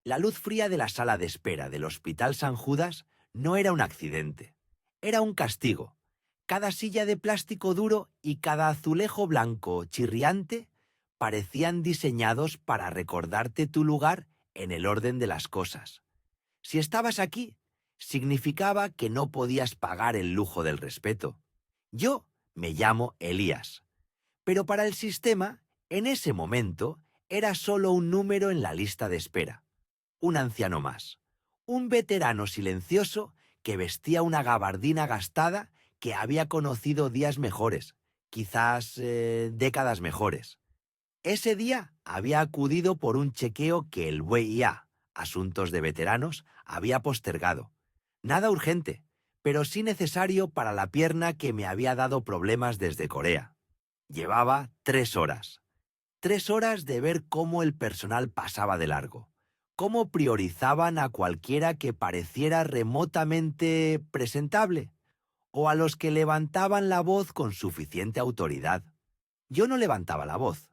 La luz fría de la sala de espera del Hospital San Judas no era un accidente, era un castigo. Cada silla de plástico duro y cada azulejo blanco chirriante parecían diseñados para recordarte tu lugar en el orden de las cosas. Si estabas aquí, significaba que no podías pagar el lujo del respeto. Yo me llamo Elías, pero para el sistema, en ese momento, era solo un número en la lista de espera. Un anciano más. Un veterano silencioso que vestía una gabardina gastada que había conocido días mejores, quizás décadas mejores. Ese día había acudido por un chequeo que el WIA, Asuntos de Veteranos, había postergado. Nada urgente, pero sí necesario para la pierna que me había dado problemas desde Corea. Llevaba 3 horas. 3 horas de ver cómo el personal pasaba de largo, cómo priorizaban a cualquiera que pareciera remotamente presentable, o a los que levantaban la voz con suficiente autoridad. Yo no levantaba la voz.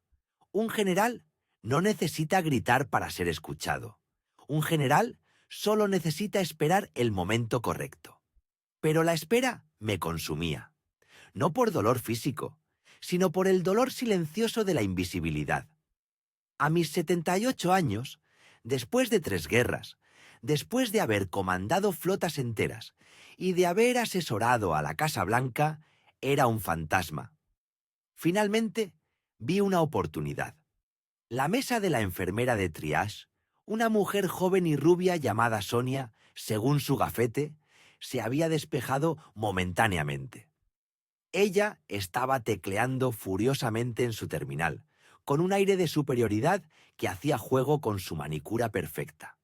Un general no necesita gritar para ser escuchado. Un general solo necesita esperar el momento correcto. Pero la espera me consumía. No por dolor físico, sino por el dolor silencioso de la invisibilidad. A mis 78 años, después de 3 guerras, después de haber comandado flotas enteras y de haber asesorado a la Casa Blanca, era un fantasma. Finalmente, vi una oportunidad. La mesa de la enfermera de triage, una mujer joven y rubia llamada Sonia, según su gafete, se había despejado momentáneamente. Ella estaba tecleando furiosamente en su terminal, con un aire de superioridad que hacía juego con su manicura perfecta.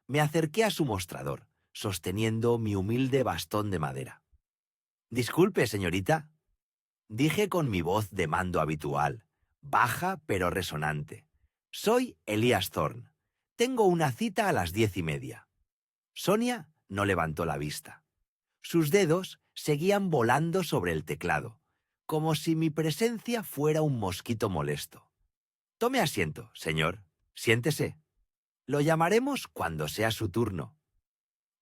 Me acerqué a su mostrador, sosteniendo mi humilde bastón de madera. «Disculpe, señorita», dije con mi voz de mando habitual, baja pero resonante. «Soy Elías Thorne. Tengo una cita a las 10:30». Sonia no levantó la vista. Sus dedos seguían volando sobre el teclado, como si mi presencia fuera un mosquito molesto. «Tome asiento, señor. Siéntese. Lo llamaremos cuando sea su turno».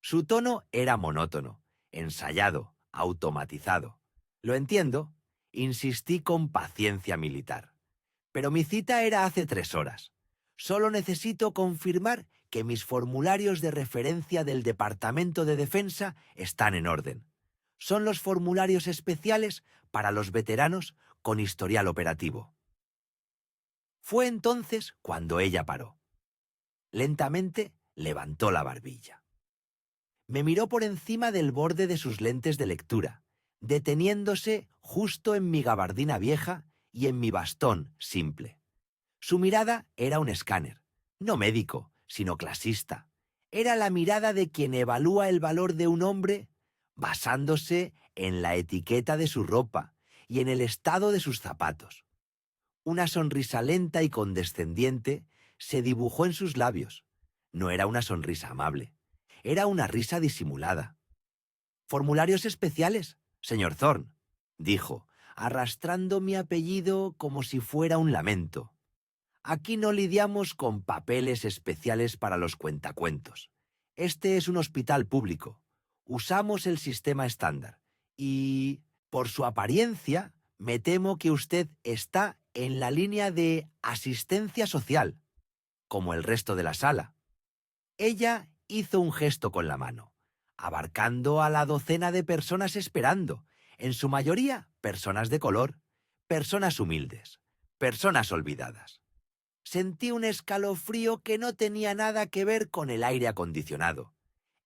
Su tono era monótono, ensayado, automatizado. «Lo entiendo», insistí con paciencia militar. «Pero mi cita era hace 3 horas. Solo necesito confirmar que mis formularios de referencia del Departamento de Defensa están en orden. Son los formularios especiales para los veteranos con historial operativo». Fue entonces cuando ella paró. Lentamente levantó la barbilla. Me miró por encima del borde de sus lentes de lectura, deteniéndose justo en mi gabardina vieja y en mi bastón simple. Su mirada era un escáner, no médico, sino clasista. Era la mirada de quien evalúa el valor de un hombre basándose en la etiqueta de su ropa y en el estado de sus zapatos. Una sonrisa lenta y condescendiente se dibujó en sus labios. No era una sonrisa amable, era una risa disimulada. «Formularios especiales, señor Thorne», dijo, arrastrando mi apellido como si fuera un lamento. «Aquí no lidiamos con papeles especiales para los cuentacuentos. Este es un hospital público. Usamos el sistema estándar. Y, por su apariencia, me temo que usted está en la línea de asistencia social, como el resto de la sala». Ella hizo un gesto con la mano, abarcando a la docena de personas esperando, en su mayoría personas de color, personas humildes, personas olvidadas. Sentí un escalofrío que no tenía nada que ver con el aire acondicionado.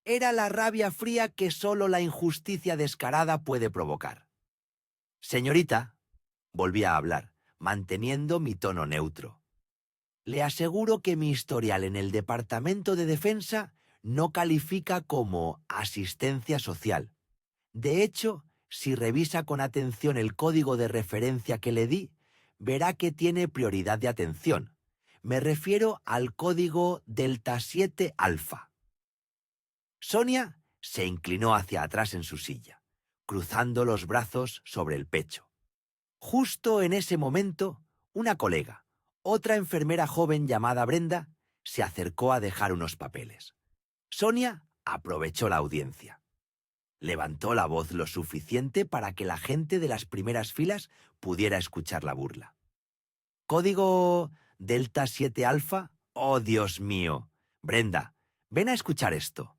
Era la rabia fría que solo la injusticia descarada puede provocar. «Señorita», volví a hablar, manteniendo mi tono neutro, «le aseguro que mi historial en el Departamento de Defensa no califica como asistencia social. De hecho, si revisa con atención el código de referencia que le di, verá que tiene prioridad de atención. Me refiero al código Delta 7 Alfa». Sonia se inclinó hacia atrás en su silla, cruzando los brazos sobre el pecho. Justo en ese momento, una colega, otra enfermera joven llamada Brenda, se acercó a dejar unos papeles. Sonia aprovechó la audiencia. Levantó la voz lo suficiente para que la gente de las primeras filas pudiera escuchar la burla. ¿Código Delta 7 Alfa? ¡Oh, Dios mío! Brenda, ven a escuchar esto.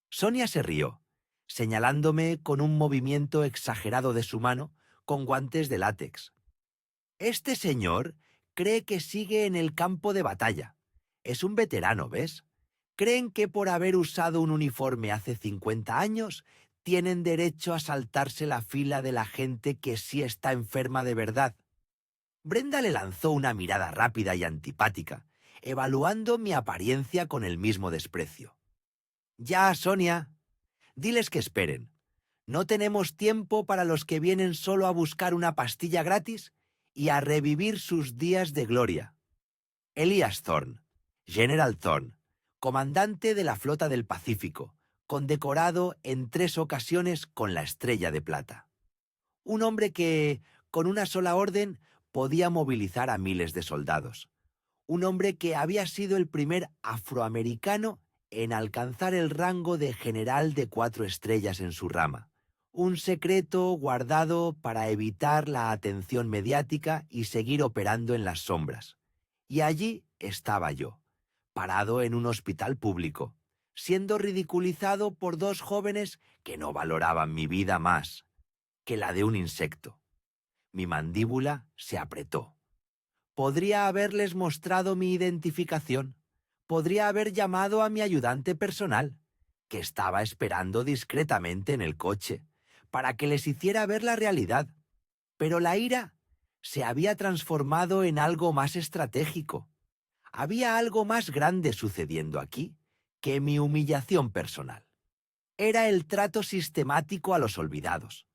Sonia se rió, señalándome con un movimiento exagerado de su mano con guantes de látex. Este señor cree que sigue en el campo de batalla. Es un veterano, ¿ves? Creen que por haber usado un uniforme hace 50 años, tienen derecho a saltarse la fila de la gente que sí está enferma de verdad. Brenda le lanzó una mirada rápida y antipática, evaluando mi apariencia con el mismo desprecio. Ya, Sonia, diles que esperen. No tenemos tiempo para los que vienen solo a buscar una pastilla gratis y a revivir sus días de gloria. Elias Thorne, General Thorne, comandante de la Flota del Pacífico, condecorado en 3 ocasiones con la Estrella de Plata. Un hombre que, con una sola orden, podía movilizar a miles de soldados. Un hombre que había sido el primer afroamericano en alcanzar el rango de general de 4 estrellas en su rama. Un secreto guardado para evitar la atención mediática y seguir operando en las sombras. Y allí estaba yo, parado en un hospital público, siendo ridiculizado por 2 jóvenes que no valoraban mi vida más que la de un insecto. Mi mandíbula se apretó. Podría haberles mostrado mi identificación. Podría haber llamado a mi ayudante personal, que estaba esperando discretamente en el coche, para que les hiciera ver la realidad. Pero la ira se había transformado en algo más estratégico. Había algo más grande sucediendo aquí que mi humillación personal. Era el trato sistemático a los olvidados,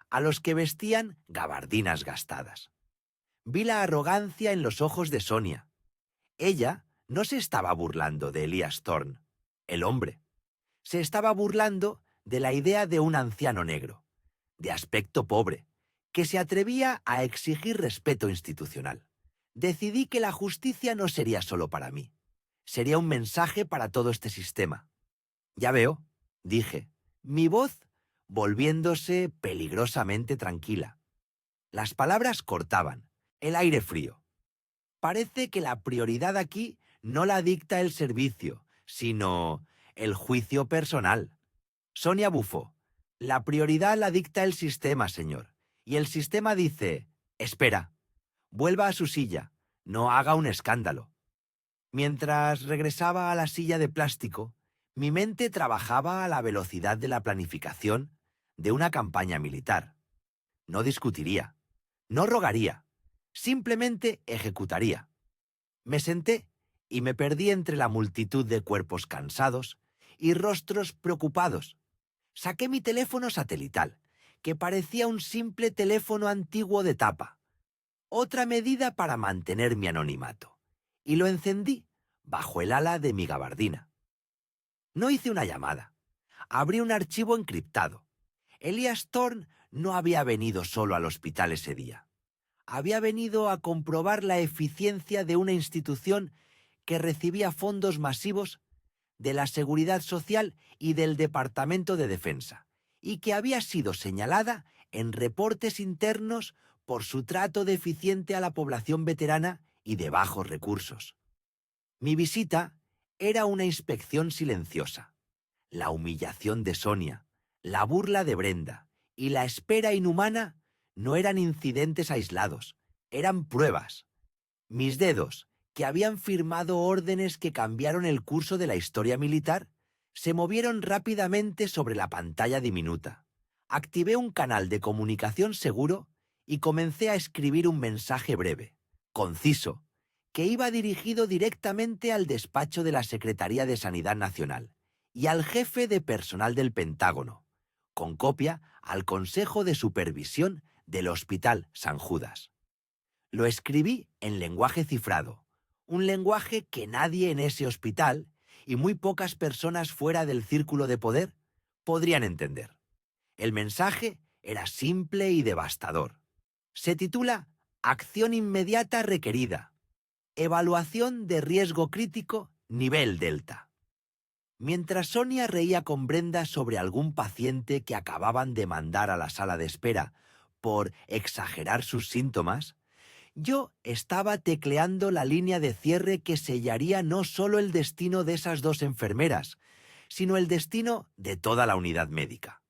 a los que vestían gabardinas gastadas. Vi la arrogancia en los ojos de Sonia. Ella no se estaba burlando de Elias Thorne, el hombre. Se estaba burlando de la idea de un anciano negro, de aspecto pobre, que se atrevía a exigir respeto institucional. Decidí que la justicia no sería solo para mí. Sería un mensaje para todo este sistema. Ya veo, dije, mi voz volviéndose peligrosamente tranquila. Las palabras cortaban, el aire frío. Parece que la prioridad aquí no la dicta el servicio, sino el juicio personal. Sonia bufó. La prioridad la dicta el sistema, señor. Y el sistema dice, espera, vuelva a su silla, no haga un escándalo. Mientras regresaba a la silla de plástico, mi mente trabajaba a la velocidad de la planificación de una campaña militar. No discutiría, no rogaría, simplemente ejecutaría. Me senté y me perdí entre la multitud de cuerpos cansados y rostros preocupados. Saqué mi teléfono satelital, que parecía un simple teléfono antiguo de tapa, otra medida para mantener mi anonimato, y lo encendí bajo el ala de mi gabardina. No hice una llamada. Abrí un archivo encriptado. Elias Thorne no había venido solo al hospital ese día. Había venido a comprobar la eficiencia de una institución que recibía fondos masivos de la Seguridad Social y del Departamento de Defensa, y que había sido señalada en reportes internos por su trato deficiente a la población veterana y de bajos recursos. Mi visita era una inspección silenciosa. La humillación de Sonia, la burla de Brenda y la espera inhumana no eran incidentes aislados, eran pruebas. Mis dedos, que habían firmado órdenes que cambiaron el curso de la historia militar, se movieron rápidamente sobre la pantalla diminuta. Activé un canal de comunicación seguro y comencé a escribir un mensaje breve, conciso, que iba dirigido directamente al despacho de la Secretaría de Sanidad Nacional y al jefe de personal del Pentágono, con copia al Consejo de Supervisión del Hospital San Judas. Lo escribí en lenguaje cifrado, un lenguaje que nadie en ese hospital y muy pocas personas fuera del círculo de poder podrían entender. El mensaje era simple y devastador. Se titula Acción inmediata requerida. Evaluación de riesgo crítico, nivel Delta. Mientras Sonia reía con Brenda sobre algún paciente que acababan de mandar a la sala de espera por exagerar sus síntomas, yo estaba tecleando la línea de cierre que sellaría no solo el destino de esas dos enfermeras, sino el destino de toda la unidad médica.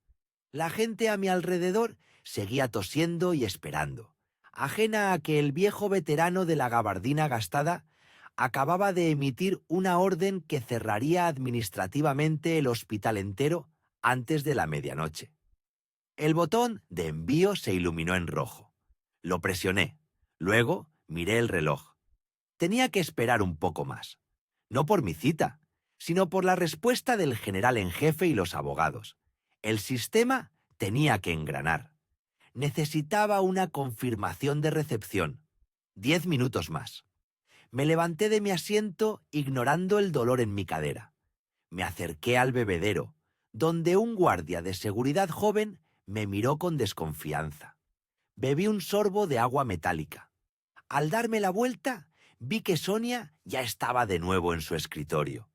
La gente a mi alrededor seguía tosiendo y esperando, ajena a que el viejo veterano de la gabardina gastada acababa de emitir una orden que cerraría administrativamente el hospital entero antes de la medianoche. El botón de envío se iluminó en rojo. Lo presioné. Luego miré el reloj. Tenía que esperar un poco más. No por mi cita, sino por la respuesta del general en jefe y los abogados. El sistema tenía que engranar. Necesitaba una confirmación de recepción. 10 minutos más. Me levanté de mi asiento ignorando el dolor en mi cadera. Me acerqué al bebedero, donde un guardia de seguridad joven me miró con desconfianza. Bebí un sorbo de agua metálica. Al darme la vuelta, vi que Sonia ya estaba de nuevo en su escritorio.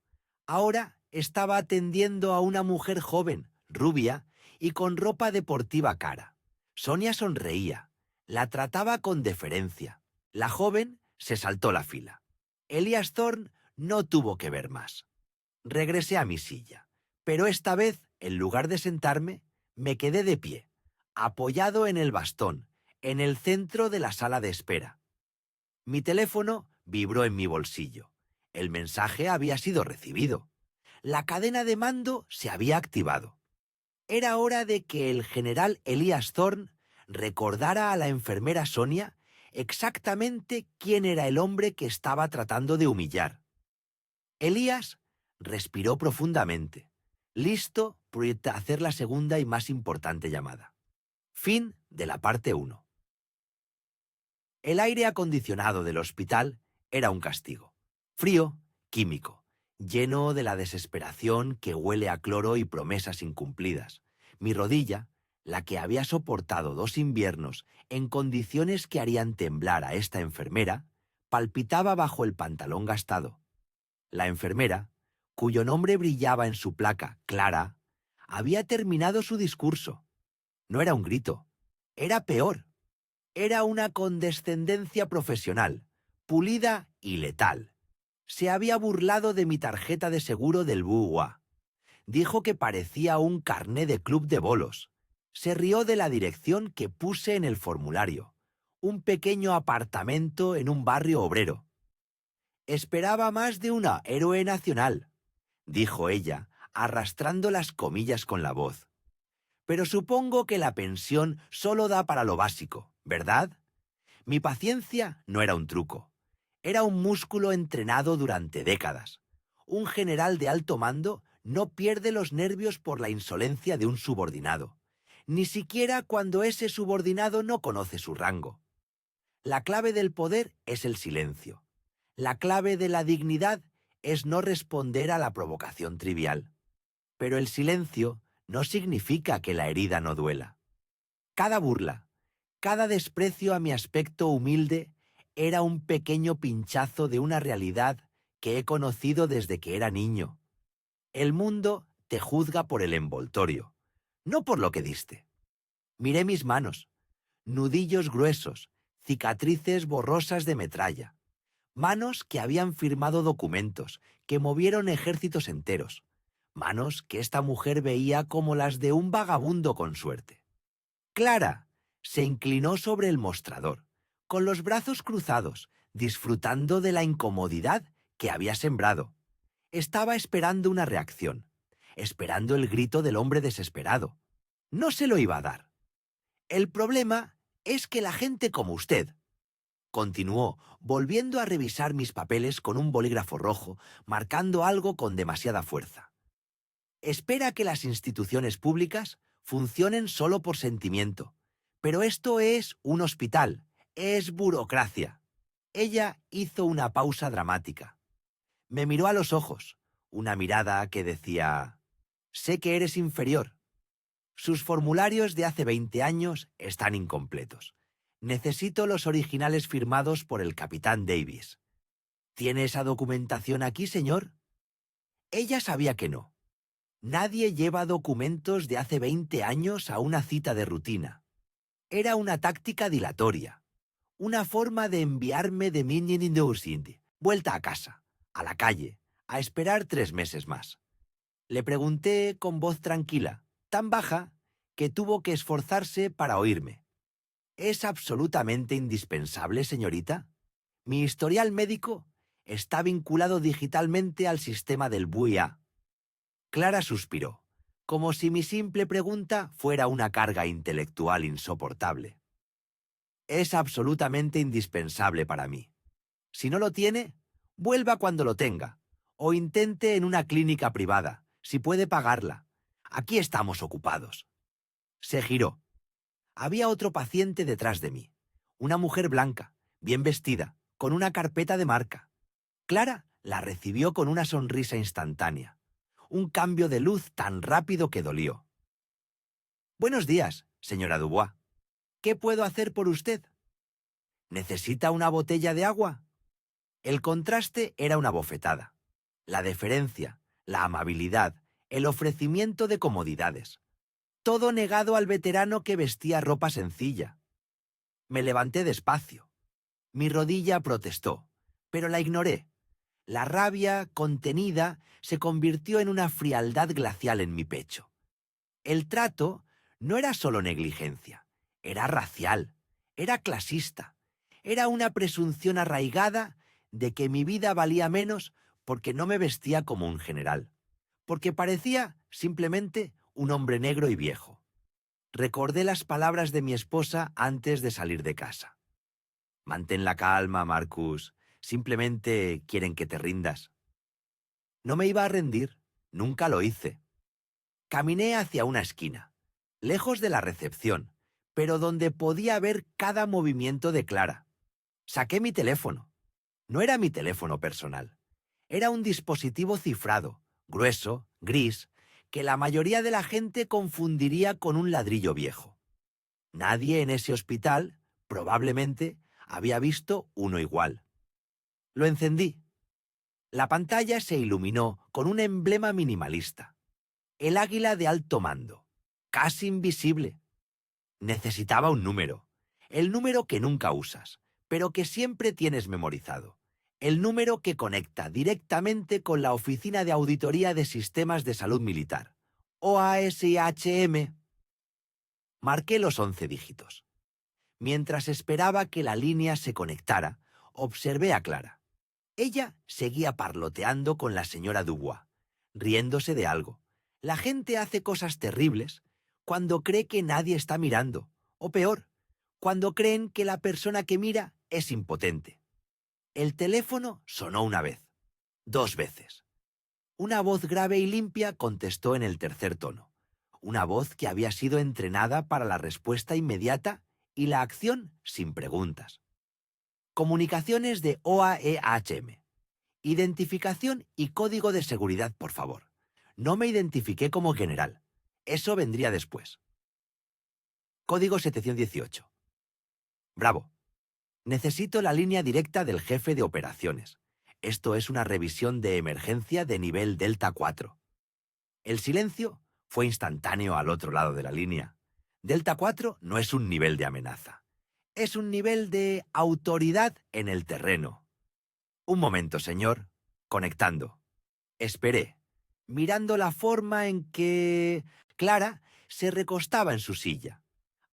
Ahora estaba atendiendo a una mujer joven, rubia y con ropa deportiva cara. Sonia sonreía. La trataba con deferencia. La joven se saltó la fila. Elias Thorne no tuvo que ver más. Regresé a mi silla, pero esta vez, en lugar de sentarme, me quedé de pie, apoyado en el bastón, en el centro de la sala de espera. Mi teléfono vibró en mi bolsillo. El mensaje había sido recibido. La cadena de mando se había activado. Era hora de que el general Elias Thorne recordara a la enfermera Sonia exactamente quién era el hombre que estaba tratando de humillar. Elías respiró profundamente, listo para hacer la segunda y más importante llamada. Fin de la parte 1. El aire acondicionado del hospital era un castigo. Frío, químico, lleno de la desesperación que huele a cloro y promesas incumplidas. Mi rodilla, la que había soportado 2 inviernos en condiciones que harían temblar a esta enfermera, palpitaba bajo el pantalón gastado. La enfermera, cuyo nombre brillaba en su placa, Clara, había terminado su discurso. No era un grito, era peor. Era una condescendencia profesional, pulida y letal. Se había burlado de mi tarjeta de seguro del BUA. Dijo que parecía un carné de club de bolos. Se rió de la dirección que puse en el formulario. Un pequeño apartamento en un barrio obrero. Esperaba más de una héroe nacional, dijo ella, arrastrando las comillas con la voz. Pero supongo que la pensión solo da para lo básico, ¿verdad? Mi paciencia no era un truco. Era un músculo entrenado durante décadas. Un general de alto mando no pierde los nervios por la insolencia de un subordinado, ni siquiera cuando ese subordinado no conoce su rango. La clave del poder es el silencio. La clave de la dignidad es no responder a la provocación trivial. Pero el silencio no significa que la herida no duela. Cada burla, cada desprecio a mi aspecto humilde era un pequeño pinchazo de una realidad que he conocido desde que era niño. El mundo te juzga por el envoltorio, no por lo que diste. Miré mis manos, nudillos gruesos, cicatrices borrosas de metralla. Manos que habían firmado documentos, que movieron ejércitos enteros. Manos que esta mujer veía como las de un vagabundo con suerte. Clara se inclinó sobre el mostrador, con los brazos cruzados, disfrutando de la incomodidad que había sembrado. Estaba esperando una reacción, esperando el grito del hombre desesperado. No se lo iba a dar. El problema es que la gente como usted, continuó, volviendo a revisar mis papeles con un bolígrafo rojo, marcando algo con demasiada fuerza. Espera que las instituciones públicas funcionen solo por sentimiento. Pero esto es un hospital, es burocracia. Ella hizo una pausa dramática. Me miró a los ojos, una mirada que decía: sé que eres inferior. Sus formularios de hace 20 años están incompletos. Necesito los originales firmados por el capitán Davis. ¿Tiene esa documentación aquí, señor? Ella sabía que no. Nadie lleva documentos de hace 20 años a una cita de rutina. Era una táctica dilatoria, una forma de enviarme de Minien vuelta a casa, a la calle, a esperar 3 meses más. Le pregunté con voz tranquila, tan baja que tuvo que esforzarse para oírme. ¿Es absolutamente indispensable, señorita? Mi historial médico está vinculado digitalmente al sistema del BUIA. Clara suspiró, como si mi simple pregunta fuera una carga intelectual insoportable. Es absolutamente indispensable para mí. Si no lo tiene, vuelva cuando lo tenga, o intente en una clínica privada, si puede pagarla. Aquí estamos ocupados. Se giró. Había otro paciente detrás de mí, una mujer blanca, bien vestida, con una carpeta de marca. Clara la recibió con una sonrisa instantánea, un cambio de luz tan rápido que dolió. Buenos días, señora Dubois. ¿Qué puedo hacer por usted? ¿Necesita una botella de agua? El contraste era una bofetada. La deferencia, la amabilidad, el ofrecimiento de comodidades. Todo negado al veterano que vestía ropa sencilla. Me levanté despacio. Mi rodilla protestó, pero la ignoré. La rabia, contenida, se convirtió en una frialdad glacial en mi pecho. El trato no era solo negligencia, era racial, era clasista, era una presunción arraigada de que mi vida valía menos porque no me vestía como un general, porque parecía simplemente un hombre negro y viejo. Recordé las palabras de mi esposa antes de salir de casa. Mantén la calma, Marcus. Simplemente quieren que te rindas. No me iba a rendir. Nunca lo hice. Caminé hacia una esquina, lejos de la recepción, pero donde podía ver cada movimiento de Clara. Saqué mi teléfono. No era mi teléfono personal. Era un dispositivo cifrado, grueso, gris, que la mayoría de la gente confundiría con un ladrillo viejo. Nadie en ese hospital, probablemente, había visto uno igual. Lo encendí. La pantalla se iluminó con un emblema minimalista. El águila de alto mando, casi invisible. Necesitaba un número. El número que nunca usas, pero que siempre tienes memorizado. El número que conecta directamente con la Oficina de Auditoría de Sistemas de Salud Militar, OASIHM. Marqué los 11 dígitos. Mientras esperaba que la línea se conectara, observé a Clara. Ella seguía parloteando con la señora Dubois, riéndose de algo. La gente hace cosas terribles cuando cree que nadie está mirando, o peor, cuando creen que la persona que mira es impotente. El teléfono sonó una vez, 2 veces. Una voz grave y limpia contestó en el tercer tono, una voz que había sido entrenada para la respuesta inmediata y la acción sin preguntas. Comunicaciones de OAEHM. Identificación y código de seguridad, por favor. No me identifiqué como general. Eso vendría después. Código 718. Bravo. Necesito la línea directa del jefe de operaciones. Esto es una revisión de emergencia de nivel Delta 4. El silencio fue instantáneo al otro lado de la línea. Delta 4 no es un nivel de amenaza. Es un nivel de autoridad en el terreno. Un momento, señor. Conectando. Esperé, mirando la forma en que Clara se recostaba en su silla,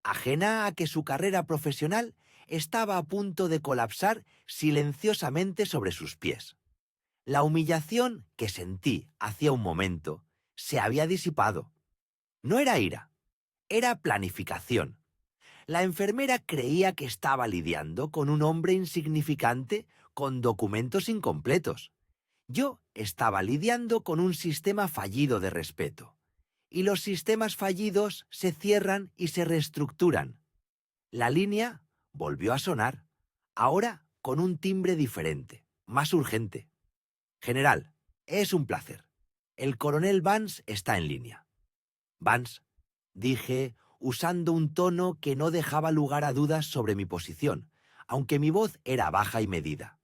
ajena a que su carrera profesional estaba a punto de colapsar silenciosamente sobre sus pies. La humillación que sentí hacía un momento se había disipado. No era ira, era planificación. La enfermera creía que estaba lidiando con un hombre insignificante con documentos incompletos. Yo estaba lidiando con un sistema fallido de respeto. Y los sistemas fallidos se cierran y se reestructuran. La línea volvió a sonar, ahora con un timbre diferente, más urgente. General, es un placer. El coronel Vance está en línea. Vance, dije, usando un tono que no dejaba lugar a dudas sobre mi posición, aunque mi voz era baja y medida.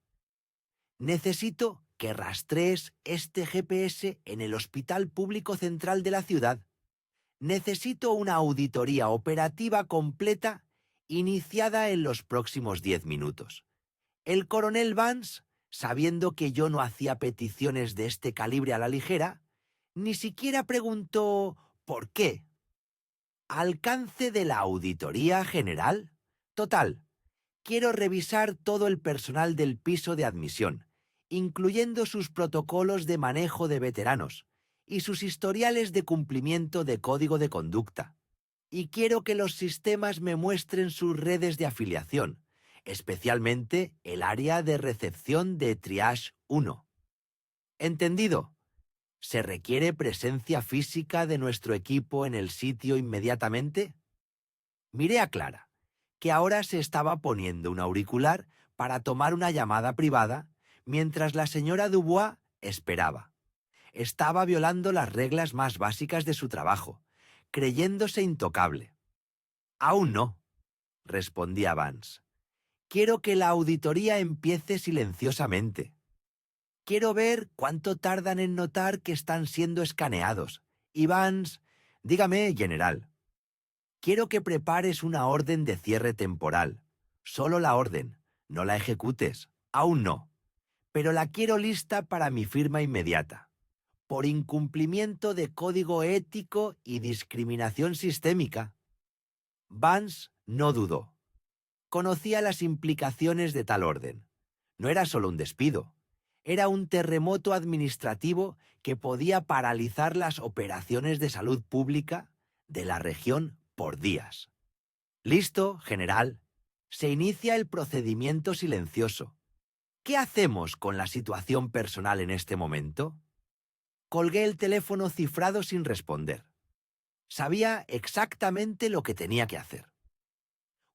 Necesito que rastrees este GPS en el Hospital Público Central de la ciudad. Necesito una auditoría operativa completa iniciada en los próximos 10 minutos. El coronel Vance, sabiendo que yo no hacía peticiones de este calibre a la ligera, ni siquiera preguntó ¿por qué? ¿Alcance de la auditoría general? Total, quiero revisar todo el personal del piso de admisión, incluyendo sus protocolos de manejo de veteranos y sus historiales de cumplimiento de código de conducta. Y quiero que los sistemas me muestren sus redes de afiliación, especialmente el área de recepción de Triage 1. ¿Entendido? ¿Se requiere presencia física de nuestro equipo en el sitio inmediatamente? Miré a Clara, que ahora se estaba poniendo un auricular para tomar una llamada privada, mientras la señora Dubois esperaba. Estaba violando las reglas más básicas de su trabajo, creyéndose intocable. Aún no, respondía Vance. Quiero que la auditoría empiece silenciosamente. Quiero ver cuánto tardan en notar que están siendo escaneados. Y Vance, dígame, general. Quiero que prepares una orden de cierre temporal. Solo la orden, no la ejecutes. Aún no. Pero la quiero lista para mi firma inmediata. Por incumplimiento de código ético y discriminación sistémica. Vance no dudó. Conocía las implicaciones de tal orden. No era solo un despido. Era un terremoto administrativo que podía paralizar las operaciones de salud pública de la región por días. Listo, general. Se inicia el procedimiento silencioso. ¿Qué hacemos con la situación personal en este momento? Colgué el teléfono cifrado sin responder. Sabía exactamente lo que tenía que hacer.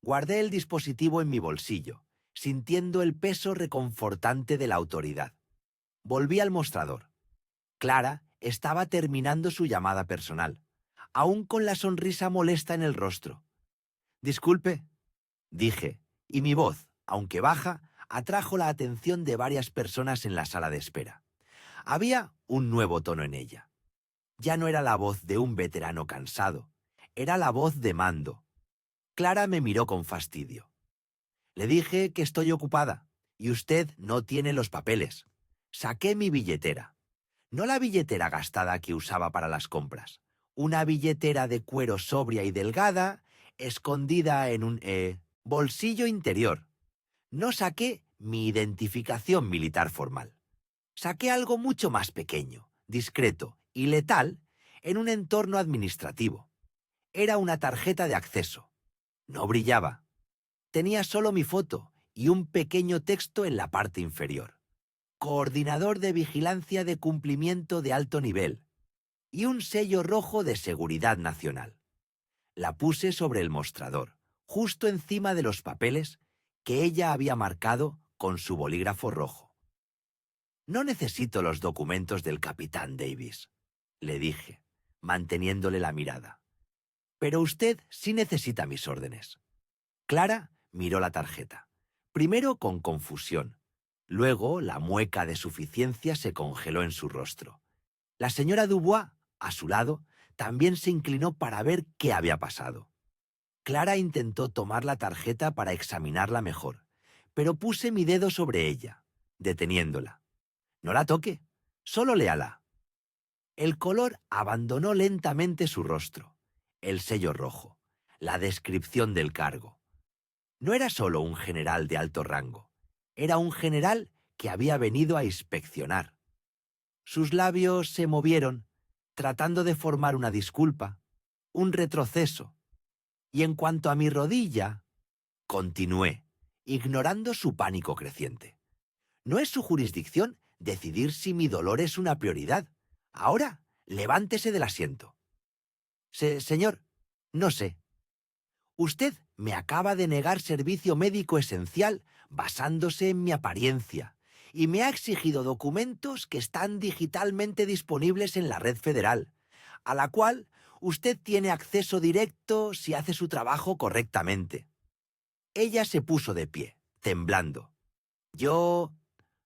Guardé el dispositivo en mi bolsillo, sintiendo el peso reconfortante de la autoridad. Volví al mostrador. Clara estaba terminando su llamada personal, aún con la sonrisa molesta en el rostro. «Disculpe», dije, y mi voz, aunque baja, atrajo la atención de varias personas en la sala de espera. Había un nuevo tono en ella. Ya no era la voz de un veterano cansado, era la voz de mando. Clara me miró con fastidio. Le dije que estoy ocupada y usted no tiene los papeles. Saqué mi billetera. No la billetera gastada que usaba para las compras. Una billetera de cuero sobria y delgada, escondida en un bolsillo interior. No saqué mi identificación militar formal. Saqué algo mucho más pequeño, discreto y letal en un entorno administrativo. Era una tarjeta de acceso. No brillaba. Tenía solo mi foto y un pequeño texto en la parte inferior. Coordinador de Vigilancia de Cumplimiento de Alto Nivel, y un sello rojo de Seguridad Nacional. La puse sobre el mostrador, justo encima de los papeles que ella había marcado con su bolígrafo rojo. «No necesito los documentos del capitán Davis», le dije, manteniéndole la mirada. «Pero usted sí necesita mis órdenes». Clara miró la tarjeta, primero con confusión. Luego la mueca de suficiencia se congeló en su rostro. La señora Dubois, a su lado, también se inclinó para ver qué había pasado. Clara intentó tomar la tarjeta para examinarla mejor, pero puse mi dedo sobre ella, deteniéndola. «No la toque, solo léala». El color abandonó lentamente su rostro. El sello rojo, la descripción del cargo. No era solo un general de alto rango. Era un general que había venido a inspeccionar. Sus labios se movieron, tratando de formar una disculpa, un retroceso. Y en cuanto a mi rodilla, continué, ignorando su pánico creciente. No es su jurisdicción decidir si mi dolor es una prioridad. Ahora, levántese del asiento. Señor, no sé. Usted me acaba de negar servicio médico esencial basándose en mi apariencia y me ha exigido documentos que están digitalmente disponibles en la red federal, a la cual usted tiene acceso directo si hace su trabajo correctamente. Ella se puso de pie, temblando. Yo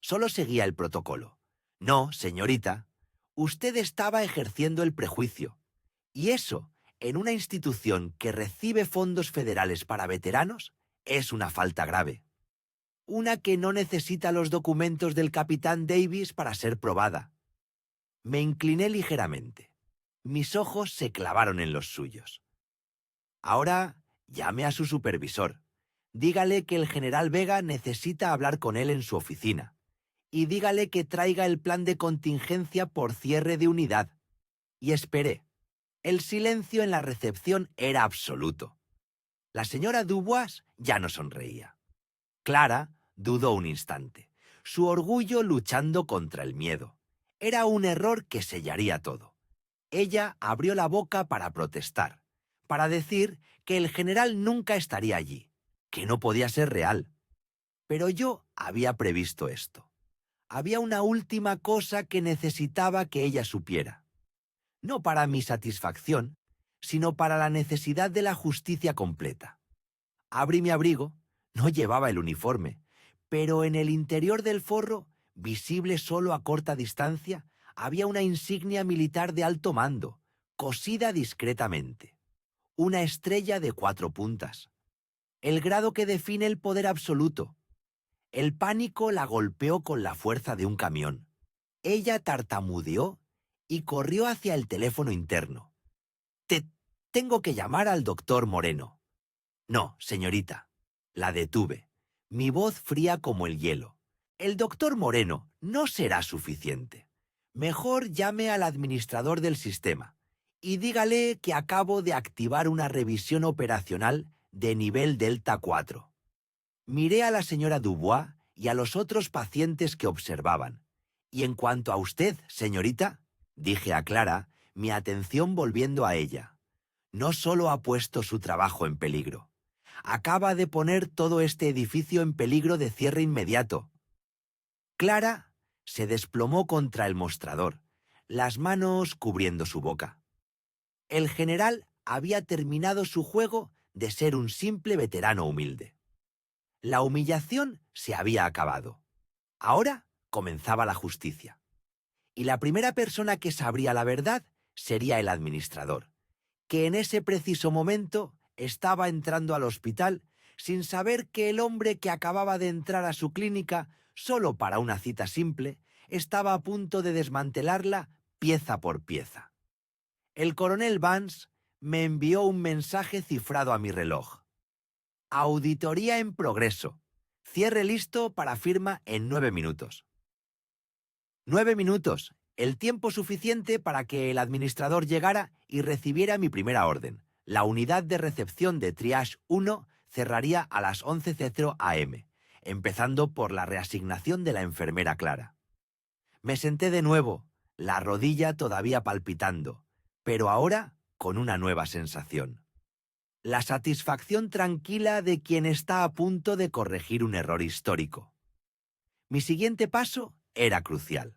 solo seguía el protocolo. No, señorita, usted estaba ejerciendo el prejuicio. Y eso, en una institución que recibe fondos federales para veteranos, es una falta grave. Una que no necesita los documentos del capitán Davis para ser probada. Me incliné ligeramente. Mis ojos se clavaron en los suyos. Ahora, llame a su supervisor. Dígale que el general Vega necesita hablar con él en su oficina. Y dígale que traiga el plan de contingencia por cierre de unidad. Y esperé. El silencio en la recepción era absoluto. La señora Dubois ya no sonreía. Clara dudó un instante, su orgullo luchando contra el miedo. Era un error que sellaría todo. Ella abrió la boca para protestar, para decir que el general nunca estaría allí, que no podía ser real. Pero yo había previsto esto. Había una última cosa que necesitaba que ella supiera. No para mi satisfacción, sino para la necesidad de la justicia completa. Abrí mi abrigo, no llevaba el uniforme, pero en el interior del forro, visible solo a corta distancia, había una insignia militar de alto mando, cosida discretamente. Una estrella de 4 puntas. El grado que define el poder absoluto. El pánico la golpeó con la fuerza de un camión. Ella tartamudeó y corrió hacia el teléfono interno. Tengo que llamar al doctor Moreno. No, señorita. La detuve. Mi voz fría como el hielo. El doctor Moreno no será suficiente. Mejor llame al administrador del sistema y dígale que acabo de activar una revisión operacional de nivel Delta 4. Miré a la señora Dubois y a los otros pacientes que observaban. Y en cuanto a usted, señorita, dije a Clara, mi atención volviendo a ella. No solo ha puesto su trabajo en peligro. Acaba de poner todo este edificio en peligro de cierre inmediato. Clara se desplomó contra el mostrador, las manos cubriendo su boca. El general había terminado su juego de ser un simple veterano humilde. La humillación se había acabado. Ahora comenzaba la justicia. Y la primera persona que sabría la verdad sería el administrador, que en ese preciso momento estaba entrando al hospital sin saber que el hombre que acababa de entrar a su clínica solo para una cita simple estaba a punto de desmantelarla pieza por pieza. El coronel Vance me envió un mensaje cifrado a mi reloj. Auditoría en progreso. Cierre listo para firma en 9 minutos. 9 minutos, el tiempo suficiente para que el administrador llegara y recibiera mi primera orden. La unidad de recepción de Triage 1 cerraría a las 11:00 am, empezando por la reasignación de la enfermera Clara. Me senté de nuevo, la rodilla todavía palpitando, pero ahora con una nueva sensación. La satisfacción tranquila de quien está a punto de corregir un error histórico. Mi siguiente paso era crucial.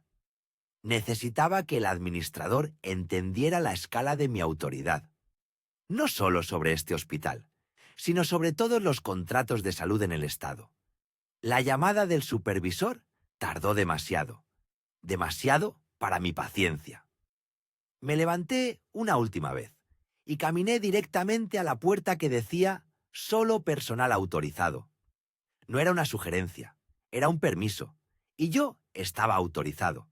Necesitaba que el administrador entendiera la escala de mi autoridad. No solo sobre este hospital, sino sobre todos los contratos de salud en el Estado. La llamada del supervisor tardó demasiado. Demasiado para mi paciencia. Me levanté una última vez y caminé directamente a la puerta que decía «Solo personal autorizado». No era una sugerencia, era un permiso, y yo estaba autorizado.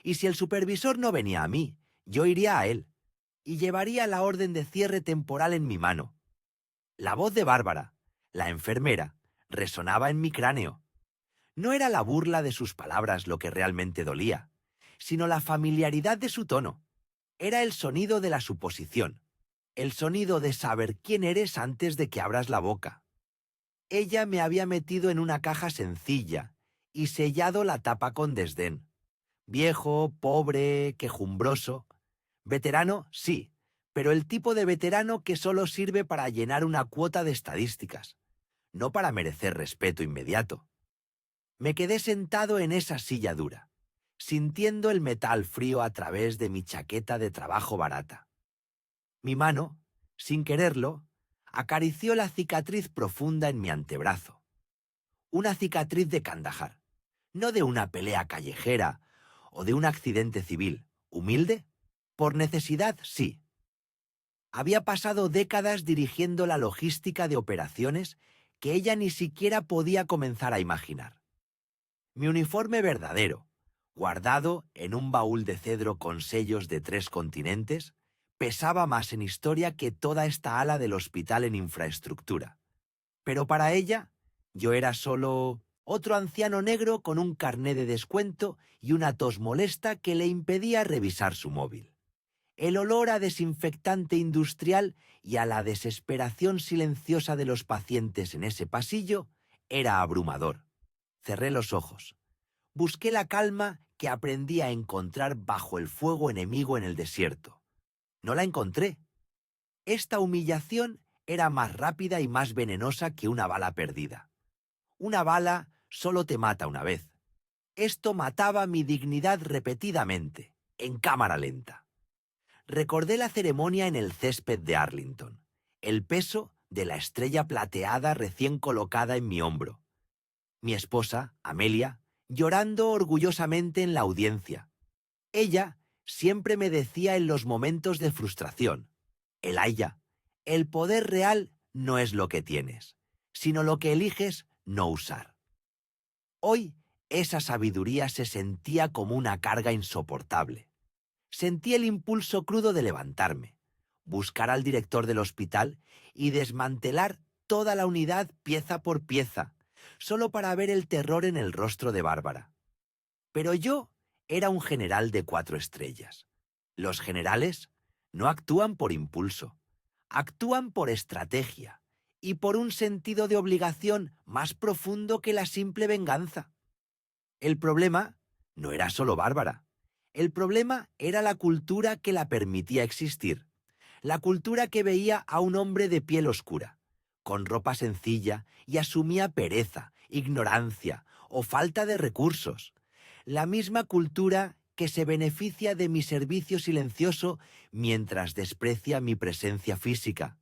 Y si el supervisor no venía a mí, yo iría a él, y llevaría la orden de cierre temporal en mi mano. La voz de Bárbara, la enfermera, resonaba en mi cráneo. No era la burla de sus palabras lo que realmente dolía, sino la familiaridad de su tono. Era el sonido de la suposición, el sonido de saber quién eres antes de que abras la boca. Ella me había metido en una caja sencilla y sellado la tapa con desdén. Viejo, pobre, quejumbroso. Veterano, sí, pero el tipo de veterano que solo sirve para llenar una cuota de estadísticas, no para merecer respeto inmediato. Me quedé sentado en esa silla dura, sintiendo el metal frío a través de mi chaqueta de trabajo barata. Mi mano, sin quererlo, acarició la cicatriz profunda en mi antebrazo. Una cicatriz de Kandahar. no de una pelea callejera o de un accidente civil. ¿Humilde? Por necesidad, sí. Había pasado décadas dirigiendo la logística de operaciones que ella ni siquiera podía comenzar a imaginar. Mi uniforme verdadero, guardado en un baúl de cedro con sellos de 3 continentes, pesaba más en historia que toda esta ala del hospital en infraestructura. Pero para ella, yo era solo otro anciano negro con un carné de descuento y una tos molesta que le impedía revisar su móvil. El olor a desinfectante industrial y a la desesperación silenciosa de los pacientes en ese pasillo era abrumador. Cerré los ojos. Busqué la calma que aprendí a encontrar bajo el fuego enemigo en el desierto. No la encontré. Esta humillación era más rápida y más venenosa que una bala perdida. Una bala solo te mata una vez. Esto mataba mi dignidad repetidamente, en cámara lenta. Recordé la ceremonia en el césped de Arlington, el peso de la estrella plateada recién colocada en mi hombro. Mi esposa, Amelia, llorando orgullosamente en la audiencia. Ella siempre me decía en los momentos de frustración: Elijah, el poder real no es lo que tienes, sino lo que eliges no usar. Hoy, esa sabiduría se sentía como una carga insoportable. Sentí el impulso crudo de levantarme, buscar al director del hospital y desmantelar toda la unidad pieza por pieza, solo para ver el terror en el rostro de Bárbara. Pero yo era un general de 4 estrellas. Los generales no actúan por impulso, actúan por estrategia y por un sentido de obligación más profundo que la simple venganza. El problema no era solo Bárbara. El problema era la cultura que la permitía existir, la cultura que veía a un hombre de piel oscura, con ropa sencilla y asumía pereza, ignorancia o falta de recursos. La misma cultura que se beneficia de mi servicio silencioso mientras desprecia mi presencia física.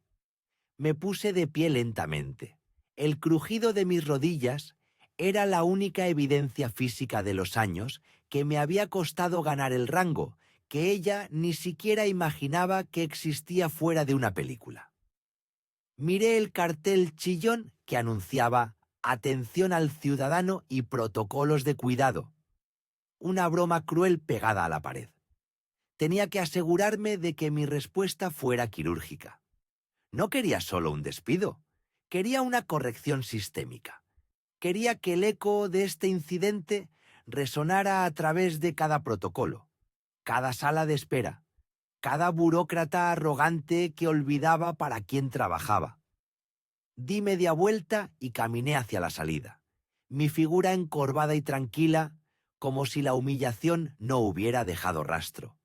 Me puse de pie lentamente. El crujido de mis rodillas era la única evidencia física de los años que me había costado ganar el rango, que ella ni siquiera imaginaba que existía fuera de una película. Miré el cartel chillón que anunciaba «Atención al ciudadano y protocolos de cuidado». Una broma cruel pegada a la pared. Tenía que asegurarme de que mi respuesta fuera quirúrgica. No quería solo un despido, quería una corrección sistémica. Quería que el eco de este incidente resonara a través de cada protocolo, cada sala de espera, cada burócrata arrogante que olvidaba para quién trabajaba. Di media vuelta y caminé hacia la salida, mi figura encorvada y tranquila, como si la humillación no hubiera dejado rastro.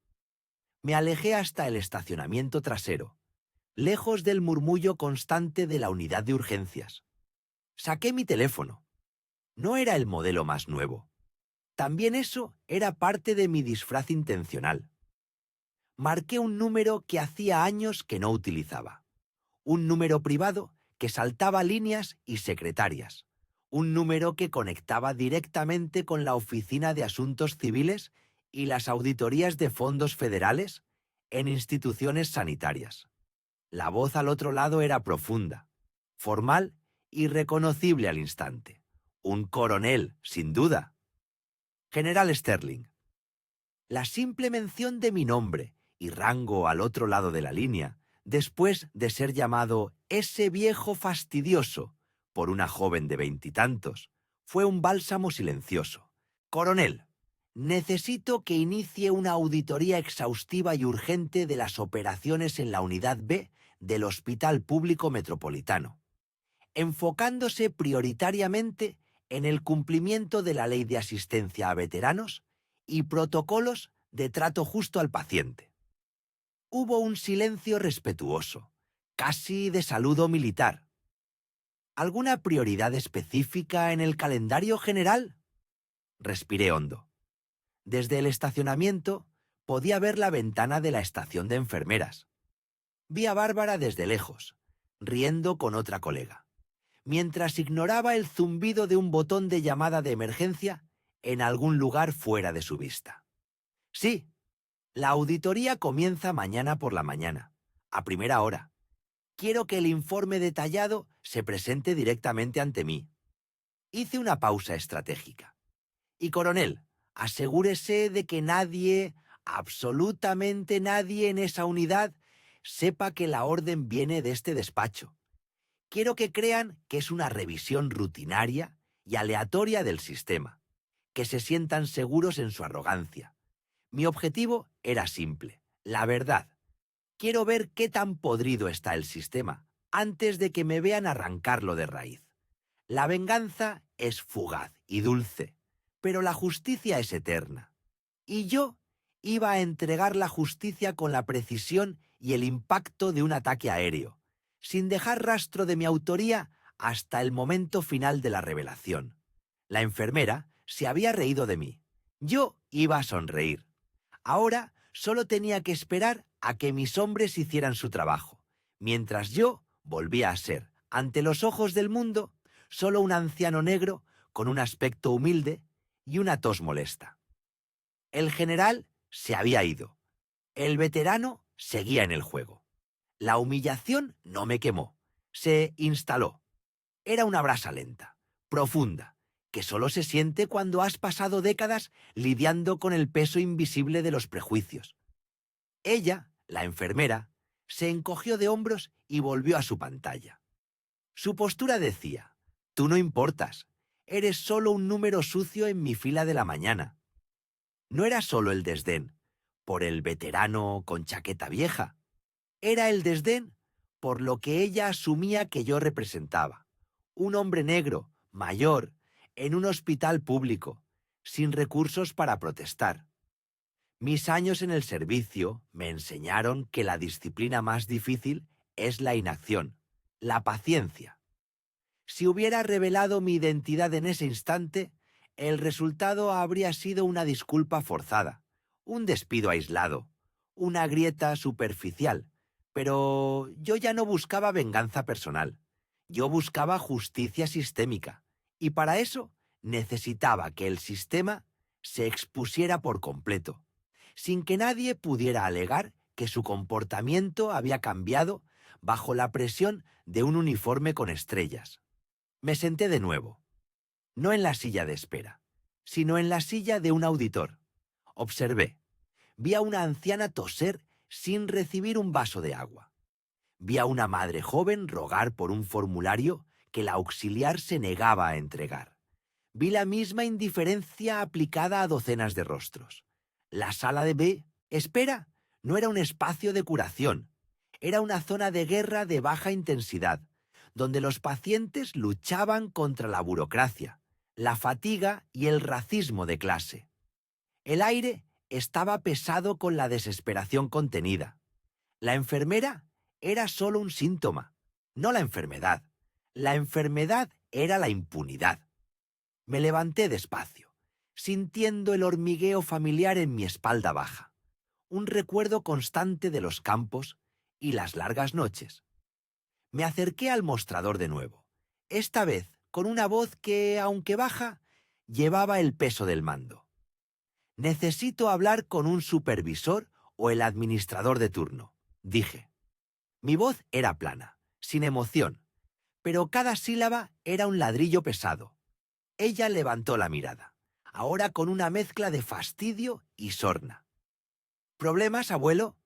Me alejé hasta el estacionamiento trasero, lejos del murmullo constante de la unidad de urgencias. Saqué mi teléfono. No era el modelo más nuevo. También eso era parte de mi disfraz intencional. Marqué un número que hacía años que no utilizaba. Un número privado que saltaba líneas y secretarias. Un número que conectaba directamente con la Oficina de Asuntos Civiles y las auditorías de fondos federales en instituciones sanitarias. La voz al otro lado era profunda, formal y reconocible al instante. Un coronel, sin duda. General Sterling. La simple mención de mi nombre y rango al otro lado de la línea, después de ser llamado ese viejo fastidioso por una joven de 20 y tantos, fue un bálsamo silencioso. Coronel, necesito que inicie una auditoría exhaustiva y urgente de las operaciones en la Unidad B del Hospital Público Metropolitano, enfocándose prioritariamente en el cumplimiento de la Ley de Asistencia a Veteranos y protocolos de trato justo al paciente. Hubo un silencio respetuoso, casi de saludo militar. ¿Alguna prioridad específica en el calendario general? Respiré hondo. Desde el estacionamiento podía ver la ventana de la estación de enfermeras. Vi a Bárbara desde lejos, riendo con otra colega. Mientras ignoraba el zumbido de un botón de llamada de emergencia, en algún lugar fuera de su vista. Sí, la auditoría comienza mañana por la mañana, a primera hora. Quiero que el informe detallado se presente directamente ante mí. Hice una pausa estratégica. Y coronel, asegúrese de que nadie, absolutamente nadie en esa unidad, sepa que la orden viene de este despacho. Quiero que crean que es una revisión rutinaria y aleatoria del sistema, que se sientan seguros en su arrogancia. Mi objetivo era simple, la verdad. Quiero ver qué tan podrido está el sistema antes de que me vean arrancarlo de raíz. La venganza es fugaz y dulce, pero la justicia es eterna. Y yo iba a entregar la justicia con la precisión y el impacto de un ataque aéreo, sin dejar rastro de mi autoría hasta el momento final de la revelación. La enfermera se había reído de mí. Yo iba a sonreír. Ahora solo tenía que esperar a que mis hombres hicieran su trabajo, mientras yo volvía a ser, ante los ojos del mundo, solo un anciano negro con un aspecto humilde y una tos molesta. El general se había ido. El veterano seguía en el juego. La humillación no me quemó. Se instaló. Era una brasa lenta, profunda, que solo se siente cuando has pasado décadas lidiando con el peso invisible de los prejuicios. Ella, la enfermera, se encogió de hombros y volvió a su pantalla. Su postura decía: «Tú no importas, eres solo un número sucio en mi fila de la mañana». No era solo el desdén por el veterano con chaqueta vieja. Era el desdén por lo que ella asumía que yo representaba. Un hombre negro, mayor, en un hospital público, sin recursos para protestar. Mis años en el servicio me enseñaron que la disciplina más difícil es la inacción, la paciencia. Si hubiera revelado mi identidad en ese instante, el resultado habría sido una disculpa forzada, un despido aislado, una grieta superficial, pero yo ya no buscaba venganza personal. Yo buscaba justicia sistémica, y para eso necesitaba que el sistema se expusiera por completo, sin que nadie pudiera alegar que su comportamiento había cambiado bajo la presión de un uniforme con estrellas. Me senté de nuevo, no en la silla de espera, sino en la silla de un auditor. Observé. Vi a una anciana toser sin recibir un vaso de agua. Vi a una madre joven rogar por un formulario que la auxiliar se negaba a entregar. Vi la misma indiferencia aplicada a docenas de rostros. La sala de B, espera, no era un espacio de curación. Era una zona de guerra de baja intensidad, donde los pacientes luchaban contra la burocracia, la fatiga y el racismo de clase. El aire estaba pesado con la desesperación contenida. La enfermera era solo un síntoma, no la enfermedad. La enfermedad era la impunidad. Me levanté despacio, sintiendo el hormigueo familiar en mi espalda baja, un recuerdo constante de los campos y las largas noches. Me acerqué al mostrador de nuevo, esta vez con una voz que, aunque baja, llevaba el peso del mando. «Necesito hablar con un supervisor o el administrador de turno», dije. Mi voz era plana, sin emoción, pero cada sílaba era un ladrillo pesado. Ella levantó la mirada, ahora con una mezcla de fastidio y sorna. «¿Problemas, abuelo?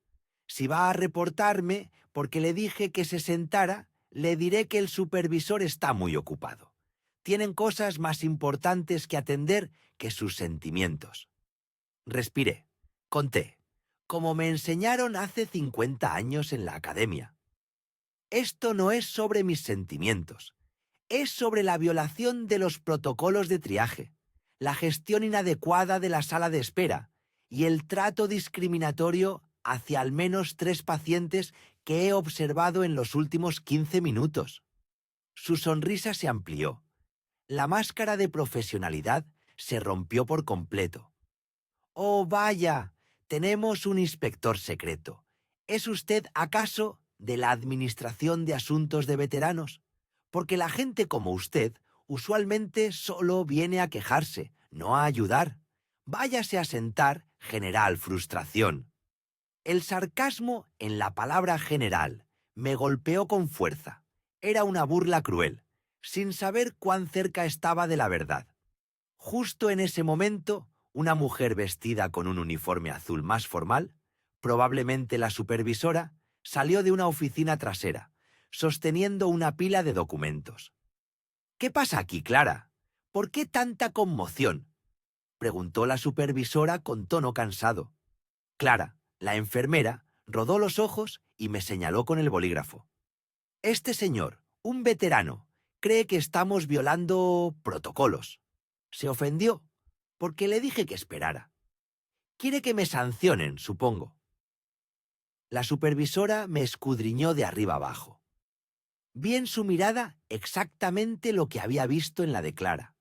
Si va a reportarme porque le dije que se sentara, le diré que el supervisor está muy ocupado. Tienen cosas más importantes que atender que sus sentimientos». Respiré, conté, como me enseñaron hace 50 años en la academia. Esto no es sobre mis sentimientos, es sobre la violación de los protocolos de triaje, la gestión inadecuada de la sala de espera y el trato discriminatorio hacia al menos 3 pacientes que he observado en los últimos 15 minutos. Su sonrisa se amplió. La máscara de profesionalidad se rompió por completo. «Oh, vaya, tenemos un inspector secreto. ¿Es usted acaso de la Administración de Asuntos de Veteranos? Porque la gente como usted usualmente solo viene a quejarse, no a ayudar. Váyase a sentar, general frustración. El sarcasmo en la palabra general me golpeó con fuerza. Era una burla cruel, sin saber cuán cerca estaba de la verdad. Justo en ese momento, una mujer vestida con un uniforme azul más formal, probablemente la supervisora, salió de una oficina trasera, sosteniendo una pila de documentos. «¿Qué pasa aquí, Clara? ¿Por qué tanta conmoción?», preguntó la supervisora con tono cansado. Clara, la enfermera, rodó los ojos y me señaló con el bolígrafo. «Este señor, un veterano, cree que estamos violando protocolos. Se ofendió porque le dije que esperara. Quiere que me sancionen, supongo». La supervisora me escudriñó de arriba abajo. Vi en su mirada exactamente lo que había visto en la de Clara.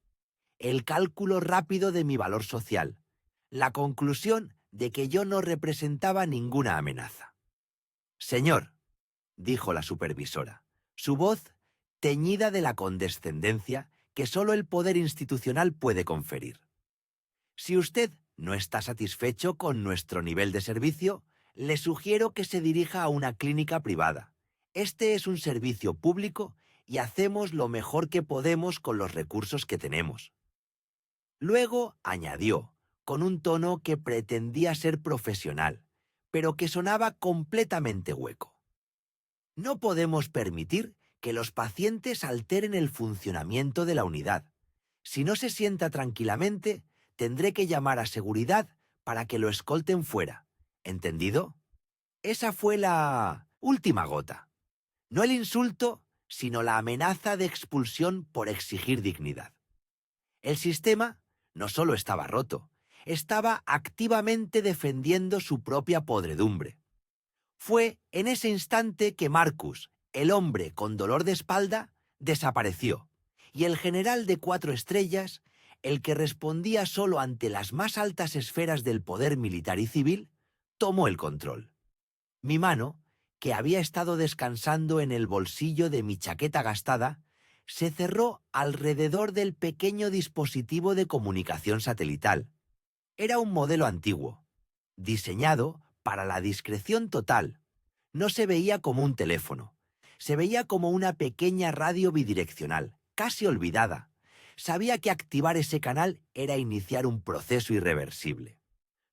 El cálculo rápido de mi valor social. La conclusión de que yo no representaba ninguna amenaza. «Señor», dijo la supervisora, su voz teñida de la condescendencia que solo el poder institucional puede conferir. «Si usted no está satisfecho con nuestro nivel de servicio, le sugiero que se dirija a una clínica privada. Este es un servicio público y hacemos lo mejor que podemos con los recursos que tenemos». Luego añadió, con un tono que pretendía ser profesional, pero que sonaba completamente hueco: «No podemos permitir que los pacientes alteren el funcionamiento de la unidad. Si no se sienta tranquilamente, tendré que llamar a seguridad para que lo escolten fuera. ¿Entendido?». Esa fue la última gota. No el insulto, sino la amenaza de expulsión por exigir dignidad. El sistema no solo estaba roto, estaba activamente defendiendo su propia podredumbre. Fue en ese instante que Marcus, el hombre con dolor de espalda, desapareció, y el general de 4 estrellas, el que respondía solo ante las más altas esferas del poder militar y civil, tomó el control. Mi mano, que había estado descansando en el bolsillo de mi chaqueta gastada, se cerró alrededor del pequeño dispositivo de comunicación satelital. Era un modelo antiguo, diseñado para la discreción total. No se veía como un teléfono, se veía como una pequeña radio bidireccional, casi olvidada. Sabía que activar ese canal era iniciar un proceso irreversible.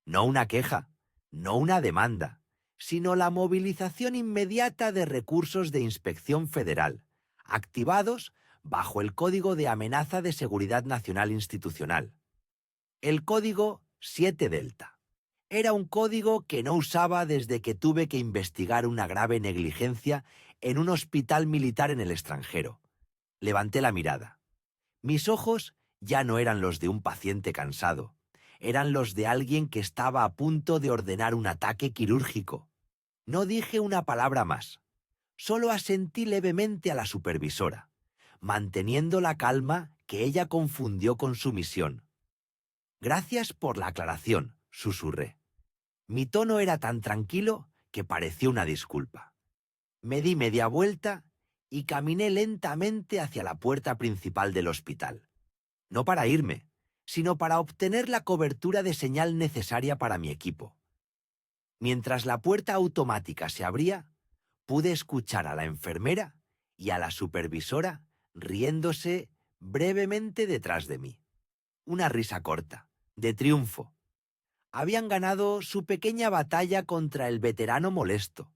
No una queja, no una demanda, sino la movilización inmediata de recursos de inspección federal, activados bajo el Código de Amenaza de Seguridad Nacional Institucional. El código 7 Delta. Era un código que no usaba desde que tuve que investigar una grave negligencia en un hospital militar en el extranjero. Levanté la mirada. Mis ojos ya no eran los de un paciente cansado, eran los de alguien que estaba a punto de ordenar un ataque quirúrgico. No dije una palabra más. Solo asentí levemente a la supervisora, manteniendo la calma que ella confundió con sumisión. «Gracias por la aclaración», susurré. Mi tono era tan tranquilo que pareció una disculpa. Me di media vuelta y caminé lentamente hacia la puerta principal del hospital. No para irme, sino para obtener la cobertura de señal necesaria para mi equipo. Mientras la puerta automática se abría, pude escuchar a la enfermera y a la supervisora riéndose brevemente detrás de mí. Una risa corta, de triunfo. Habían ganado su pequeña batalla contra el veterano molesto.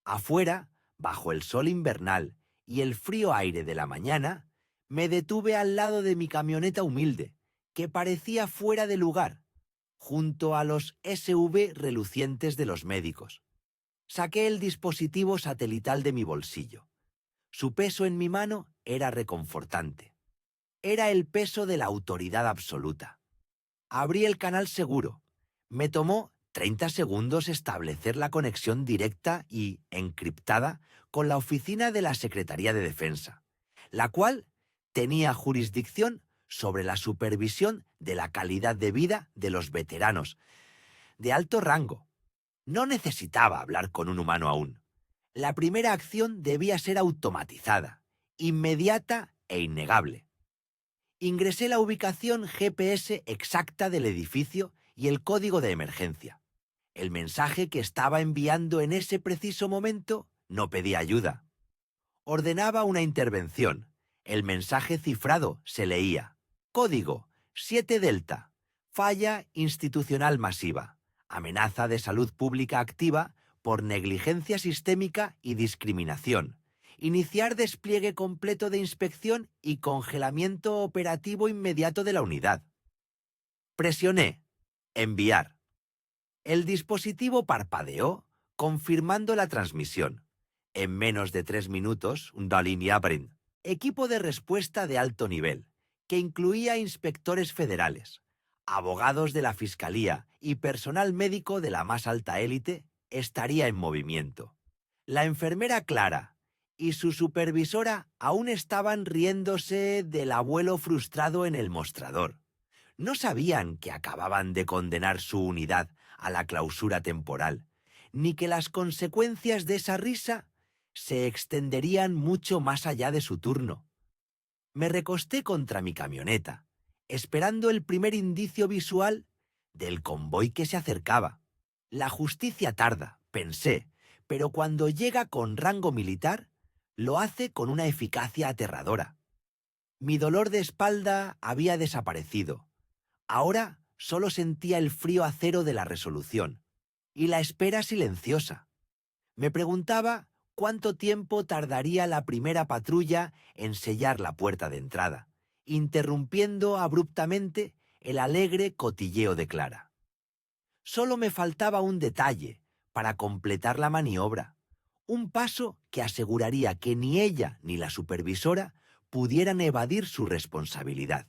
Afuera, bajo el sol invernal y el frío aire de la mañana, me detuve al lado de mi camioneta humilde, que parecía fuera de lugar, junto a los SUV relucientes de los médicos. Saqué el dispositivo satelital de mi bolsillo. Su peso en mi mano era reconfortante. Era el peso de la autoridad absoluta. Abrí el canal seguro. Me tomó 30 segundos establecer la conexión directa y encriptada con la oficina de la Secretaría de Defensa, la cual tenía jurisdicción sobre la supervisión de la calidad de vida de los veteranos de alto rango. No necesitaba hablar con un humano aún. La primera acción debía ser automatizada, inmediata e innegable. Ingresé la ubicación GPS exacta del edificio y el código de emergencia. El mensaje que estaba enviando en ese preciso momento no pedía ayuda. Ordenaba una intervención. El mensaje cifrado se leía: código 7 Delta. Falla institucional masiva. Amenaza de salud pública activa por negligencia sistémica y discriminación. Iniciar despliegue completo de inspección y congelamiento operativo inmediato de la unidad. Presioné. Enviar. El dispositivo parpadeó, confirmando la transmisión. En menos de 3 minutos, un Daliniabrin, equipo de respuesta de alto nivel, que incluía inspectores federales, abogados de la Fiscalía y personal médico de la más alta élite, estaría en movimiento. La enfermera Clara y su supervisora aún estaban riéndose del abuelo frustrado en el mostrador. No sabían que acababan de condenar su unidad a la clausura temporal, ni que las consecuencias de esa risa se extenderían mucho más allá de su turno. Me recosté contra mi camioneta, esperando el primer indicio visual del convoy que se acercaba. La justicia tarda, pensé, pero cuando llega con rango militar, lo hace con una eficacia aterradora. Mi dolor de espalda había desaparecido. Ahora solo sentía el frío acero de la resolución y la espera silenciosa. Me preguntaba cuánto tiempo tardaría la primera patrulla en sellar la puerta de entrada, interrumpiendo abruptamente el alegre cotilleo de Clara. Solo me faltaba un detalle para completar la maniobra, un paso que aseguraría que ni ella ni la supervisora pudieran evadir su responsabilidad.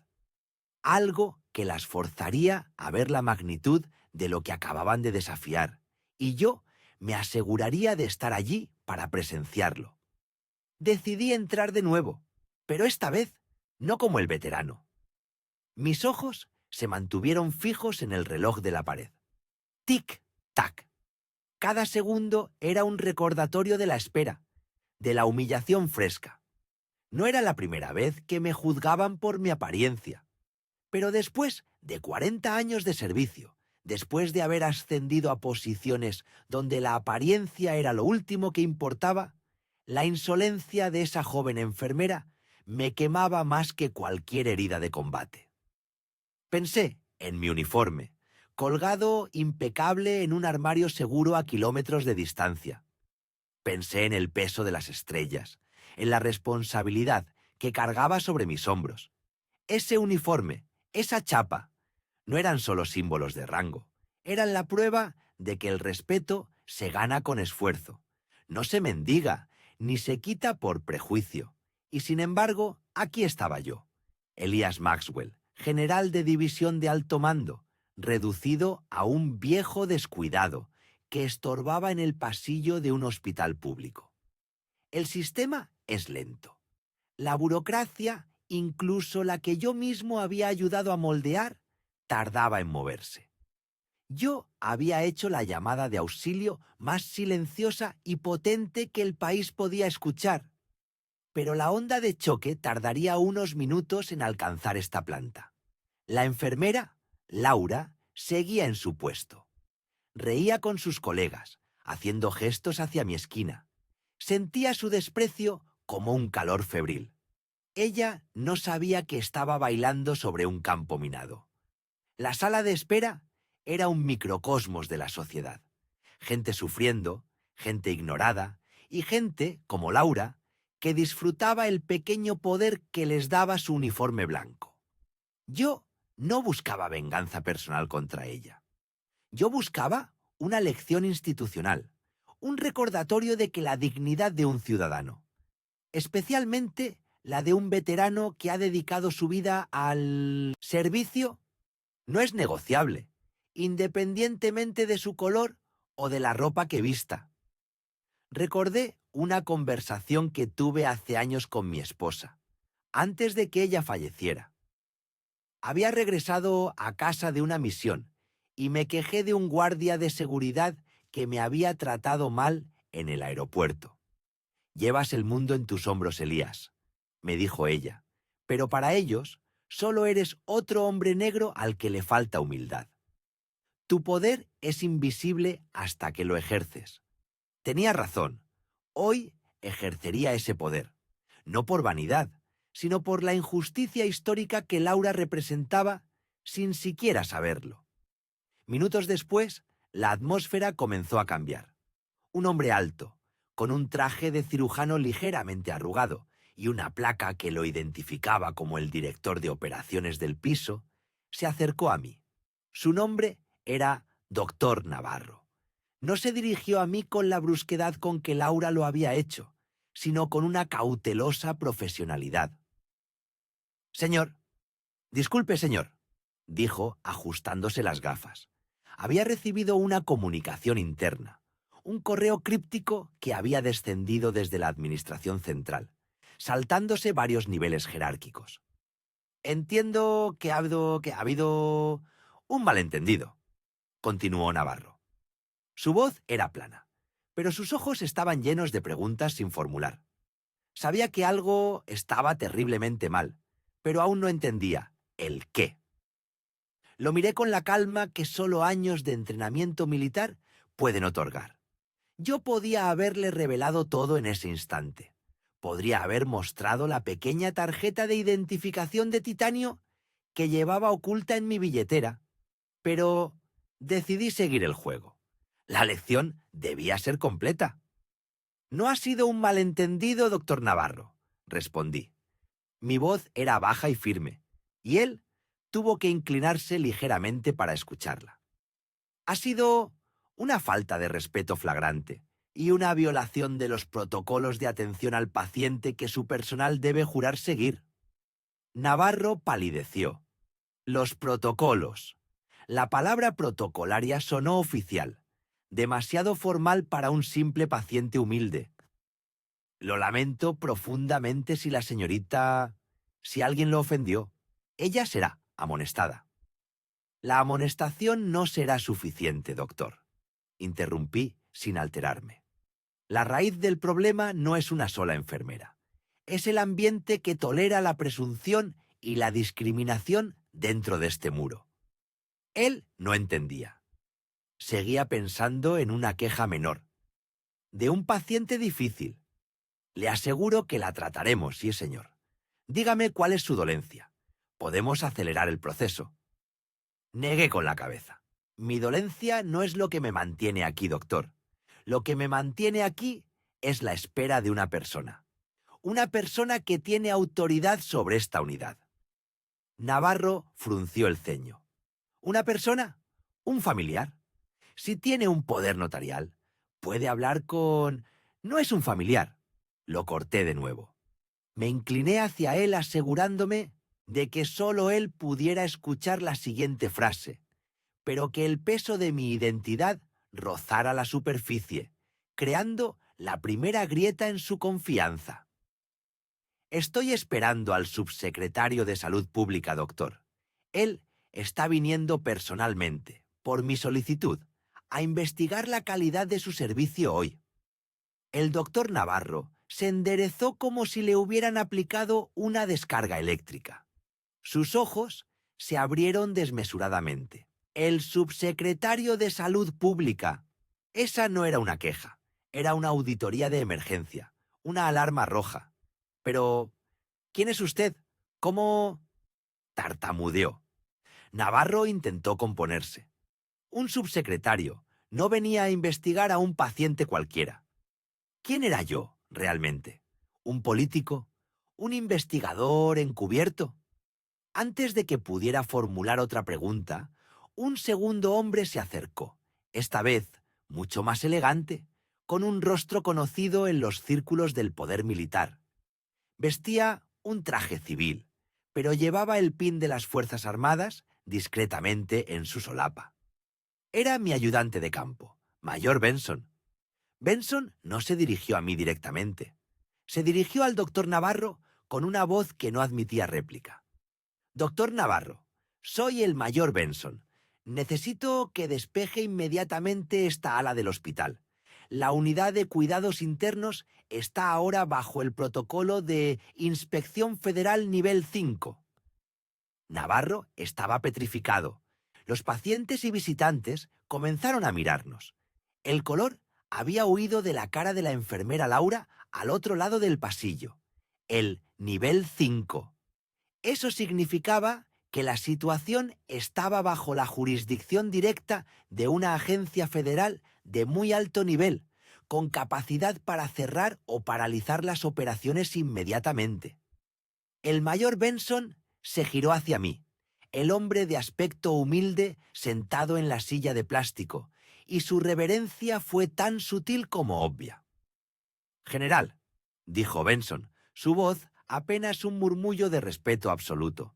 Algo que las forzaría a ver la magnitud de lo que acababan de desafiar, y yo me aseguraría de estar allí para presenciarlo. Decidí entrar de nuevo, pero esta vez no como el veterano. Mis ojos se mantuvieron fijos en el reloj de la pared. Tic-tac. Cada segundo era un recordatorio de la espera, de la humillación fresca. No era la primera vez que me juzgaban por mi apariencia. Pero después de 40 años de servicio, después de haber ascendido a posiciones donde la apariencia era lo último que importaba, la insolencia de esa joven enfermera me quemaba más que cualquier herida de combate. Pensé en mi uniforme, colgado impecable en un armario seguro a kilómetros de distancia. Pensé en el peso de las estrellas, en la responsabilidad que cargaba sobre mis hombros. Ese uniforme, esa chapa, no eran solo símbolos de rango, eran la prueba de que el respeto se gana con esfuerzo, no se mendiga, ni se quita por prejuicio. Y sin embargo, aquí estaba yo, Elias Maxwell, general de división de alto mando, reducido a un viejo descuidado que estorbaba en el pasillo de un hospital público. El sistema es lento. La burocracia, incluso la que yo mismo había ayudado a moldear, tardaba en moverse. Yo había hecho la llamada de auxilio más silenciosa y potente que el país podía escuchar, pero la onda de choque tardaría unos minutos en alcanzar esta planta. La enfermera, Laura, seguía en su puesto. Reía con sus colegas, haciendo gestos hacia mi esquina. Sentía su desprecio como un calor febril. Ella no sabía que estaba bailando sobre un campo minado. La sala de espera era un microcosmos de la sociedad. Gente sufriendo, gente ignorada y gente, como Laura, que disfrutaba el pequeño poder que les daba su uniforme blanco. Yo no buscaba venganza personal contra ella. Yo buscaba una lección institucional, un recordatorio de que la dignidad de un ciudadano, especialmente la de un veterano que ha dedicado su vida al servicio, no es negociable, independientemente de su color o de la ropa que vista. Recordé una conversación que tuve hace años con mi esposa, antes de que ella falleciera. Había regresado a casa de una misión y me quejé de un guardia de seguridad que me había tratado mal en el aeropuerto. «Llevas el mundo en tus hombros, Elías», me dijo ella, «pero para ellos Solo eres otro hombre negro al que le falta humildad. Tu poder es invisible hasta que lo ejerces. Tenía razón. Hoy ejercería ese poder, no por vanidad, sino por la injusticia histórica que Laura representaba sin siquiera saberlo. Minutos después, la atmósfera comenzó a cambiar. Un hombre alto, con un traje de cirujano ligeramente arrugado y una placa que lo identificaba como el director de operaciones del piso, se acercó a mí. Su nombre era Doctor Navarro. No se dirigió a mí con la brusquedad con que Laura lo había hecho, sino con una cautelosa profesionalidad. «Señor, disculpe, señor», dijo, ajustándose las gafas. Había recibido una comunicación interna, un correo críptico que había descendido desde la administración central, saltándose varios niveles jerárquicos. «Entiendo que ha habido un malentendido», continuó Navarro. Su voz era plana, pero sus ojos estaban llenos de preguntas sin formular. Sabía que algo estaba terriblemente mal, pero aún no entendía el qué. Lo miré con la calma que solo años de entrenamiento militar pueden otorgar. Yo podía haberle revelado todo en ese instante. Podría haber mostrado la pequeña tarjeta de identificación de titanio que llevaba oculta en mi billetera, pero decidí seguir el juego. La lección debía ser completa. «No ha sido un malentendido, doctor Navarro», respondí. Mi voz era baja y firme, y él tuvo que inclinarse ligeramente para escucharla. «Ha sido una falta de respeto flagrante y una violación de los protocolos de atención al paciente que su personal debe jurar seguir». Navarro palideció. Los protocolos. La palabra protocolaria sonó oficial, demasiado formal para un simple paciente humilde. «Lo lamento profundamente si la señorita... si alguien lo ofendió. Ella será amonestada». «La amonestación no será suficiente, doctor», interrumpí sin alterarme. «La raíz del problema no es una sola enfermera. Es el ambiente que tolera la presunción y la discriminación dentro de este muro». Él no entendía. Seguía pensando en una queja menor. «De un paciente difícil. Le aseguro que la trataremos, sí, señor. Dígame cuál es su dolencia. Podemos acelerar el proceso». Negué con la cabeza. «Mi dolencia no es lo que me mantiene aquí, doctor. Lo que me mantiene aquí es la espera de una persona. Una persona que tiene autoridad sobre esta unidad». Navarro frunció el ceño. «¿Una persona? ¿Un familiar? Si tiene un poder notarial, puede hablar con... No es un familiar». Lo corté de nuevo. Me incliné hacia él asegurándome de que solo él pudiera escuchar la siguiente frase, pero que el peso de mi identidad rozara la superficie, creando la primera grieta en su confianza. «Estoy esperando al subsecretario de Salud Pública, doctor. Él está viniendo personalmente, por mi solicitud, a investigar la calidad de su servicio hoy». El doctor Navarro se enderezó como si le hubieran aplicado una descarga eléctrica. Sus ojos se abrieron desmesuradamente. «El subsecretario de Salud Pública». Esa no era una queja, era una auditoría de emergencia, una alarma roja. «Pero, ¿quién es usted? ¿Cómo...?» Tartamudeó. Navarro intentó componerse. Un subsecretario no venía a investigar a un paciente cualquiera. ¿Quién era yo, realmente? ¿Un político? ¿Un investigador encubierto? Antes de que pudiera formular otra pregunta, un segundo hombre se acercó, esta vez mucho más elegante, con un rostro conocido en los círculos del poder militar. Vestía un traje civil, pero llevaba el pin de las Fuerzas Armadas discretamente en su solapa. Era mi ayudante de campo, Mayor Benson. Benson no se dirigió a mí directamente. Se dirigió al doctor Navarro con una voz que no admitía réplica. «Doctor Navarro, soy el Mayor Benson. Necesito que despeje inmediatamente esta ala del hospital. La unidad de cuidados internos está ahora bajo el protocolo de Inspección Federal Nivel 5. Navarro estaba petrificado. Los pacientes y visitantes comenzaron a mirarnos. El color había huido de la cara de la enfermera Laura al otro lado del pasillo. El nivel 5. Eso significaba que la situación estaba bajo la jurisdicción directa de una agencia federal de muy alto nivel, con capacidad para cerrar o paralizar las operaciones inmediatamente. El mayor Benson se giró hacia mí, el hombre de aspecto humilde sentado en la silla de plástico, y su reverencia fue tan sutil como obvia. «General», dijo Benson, su voz apenas un murmullo de respeto absoluto.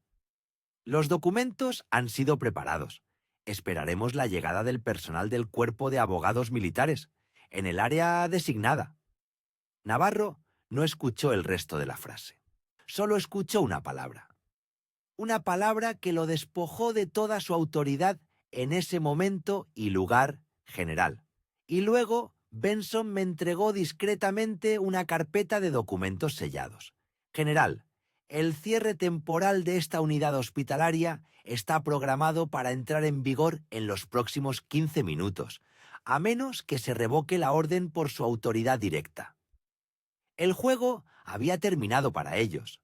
«Los documentos han sido preparados. Esperaremos la llegada del personal del Cuerpo de Abogados Militares, en el área designada». Navarro no escuchó el resto de la frase. Solo escuchó una palabra. Una palabra que lo despojó de toda su autoridad en ese momento y lugar, general. Y luego Benson me entregó discretamente una carpeta de documentos sellados. «General, el cierre temporal de esta unidad hospitalaria está programado para entrar en vigor en los próximos 15 minutos, a menos que se revoque la orden por su autoridad directa». El juego había terminado para ellos.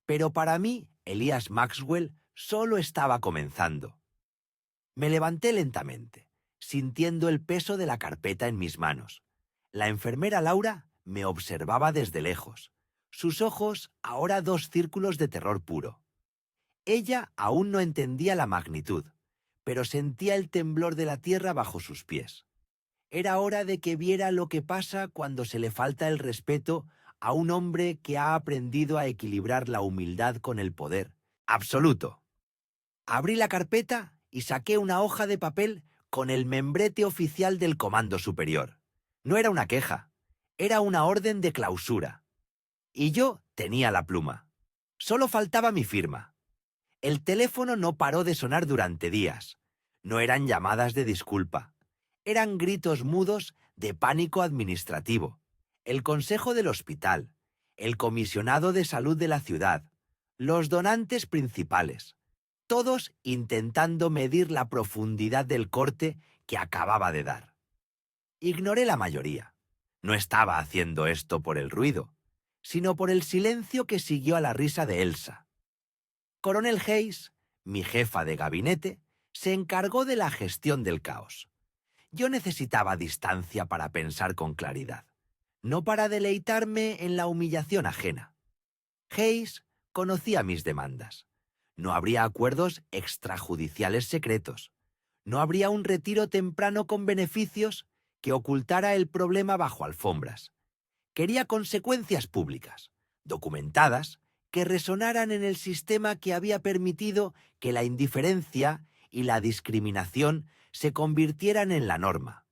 Pero para mí, Elias Maxwell solo estaba comenzando. Me levanté lentamente, sintiendo el peso de la carpeta en mis manos. La enfermera Laura me observaba desde lejos, sus ojos ahora dos círculos de terror puro. Ella aún no entendía la magnitud, pero sentía el temblor de la tierra bajo sus pies. Era hora de que viera lo que pasa cuando se le falta el respeto a un hombre que ha aprendido a equilibrar la humildad con el poder absoluto. Abrí la carpeta y saqué una hoja de papel con el membrete oficial del Comando Superior. No era una queja, era una orden de clausura. Y yo tenía la pluma. Solo faltaba mi firma. El teléfono no paró de sonar durante días. No eran llamadas de disculpa. Eran gritos mudos de pánico administrativo. El consejo del hospital, el comisionado de salud de la ciudad, los donantes principales, todos intentando medir la profundidad del corte que acababa de dar. Ignoré la mayoría. No estaba haciendo esto por el ruido, sino por el silencio que siguió a la risa de Elsa. Coronel Hayes, mi jefa de gabinete, se encargó de la gestión del caos. Yo necesitaba distancia para pensar con claridad, no para deleitarme en la humillación ajena. Hayes conocía mis demandas. No habría acuerdos extrajudiciales secretos. No habría un retiro temprano con beneficios que ocultara el problema bajo alfombras. Quería consecuencias públicas, documentadas, que resonaran en el sistema que había permitido que la indiferencia y la discriminación se convirtieran en la norma.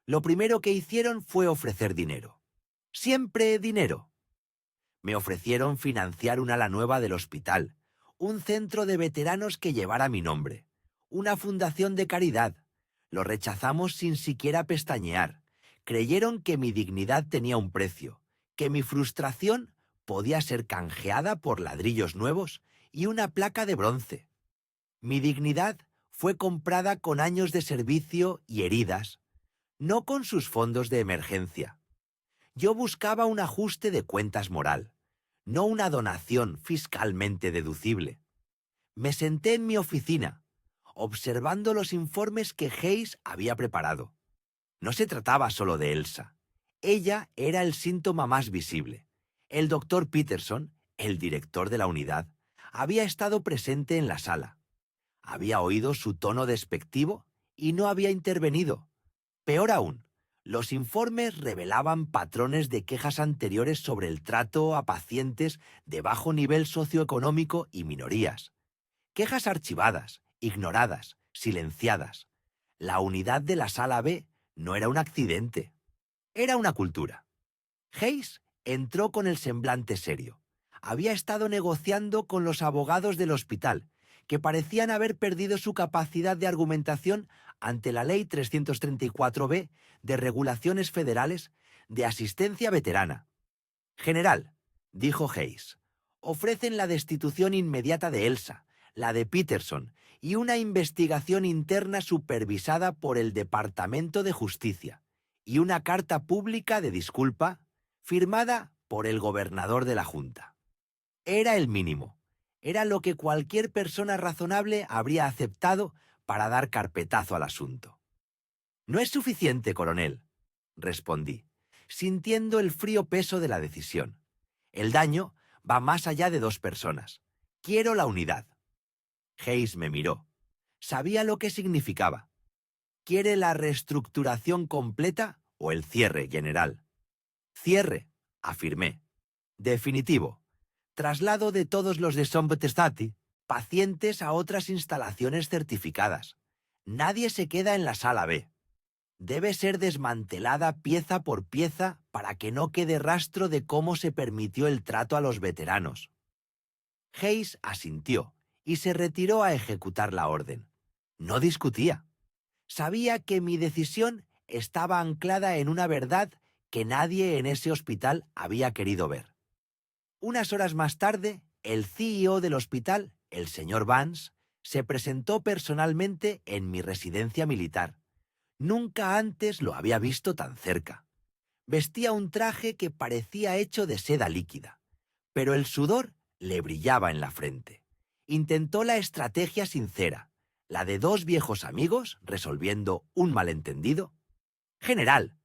Lo primero que hicieron fue ofrecer dinero. Siempre dinero. Me ofrecieron financiar un ala nueva del hospital, un centro de veteranos que llevara mi nombre, una fundación de caridad. Lo rechazamos sin siquiera pestañear. Creyeron que mi dignidad tenía un precio, que mi frustración podía ser canjeada por ladrillos nuevos y una placa de bronce. Mi dignidad fue comprada con años de servicio y heridas, no con sus fondos de emergencia. Yo buscaba un ajuste de cuentas moral, no una donación fiscalmente deducible. Me senté en mi oficina, observando los informes que Hayes había preparado. No se trataba solo de Elsa. Ella era el síntoma más visible. El doctor Peterson, el director de la unidad, había estado presente en la sala. Había oído su tono despectivo y no había intervenido. Peor aún, los informes revelaban patrones de quejas anteriores sobre el trato a pacientes de bajo nivel socioeconómico y minorías. Quejas archivadas, ignoradas, silenciadas. La unidad de la sala B no era un accidente, era una cultura. Hayes entró con el semblante serio. Había estado negociando con los abogados del hospital, que parecían haber perdido su capacidad de argumentación ante la Ley 334b de regulaciones federales de asistencia veterana. «General», dijo Hayes, «ofrecen la destitución inmediata de Elsa, la de Peterson y una investigación interna supervisada por el Departamento de Justicia y una carta pública de disculpa firmada por el gobernador de la Junta. Era el mínimo. Era lo que cualquier persona razonable habría aceptado para dar carpetazo al asunto. «No es suficiente, coronel», respondí, sintiendo el frío peso de la decisión. «El daño va más allá de 2 personas. Quiero la unidad». Hayes me miró. Sabía lo que significaba. «¿Quiere la reestructuración completa o el cierre, general?» «Cierre», afirmé. «Definitivo. Traslado de todos los de Sombetestati, pacientes a otras instalaciones certificadas. Nadie se queda en la sala B. Debe ser desmantelada pieza por pieza para que no quede rastro de cómo se permitió el trato a los veteranos». Hayes asintió y se retiró a ejecutar la orden. No discutía. Sabía que mi decisión estaba anclada en una verdad que nadie en ese hospital había querido ver. Unas horas más tarde, el CEO del hospital, el señor Vance, se presentó personalmente en mi residencia militar. Nunca antes lo había visto tan cerca. Vestía un traje que parecía hecho de seda líquida, pero el sudor le brillaba en la frente. Intentó la estrategia sincera, la de 2 viejos amigos resolviendo un malentendido. «General»,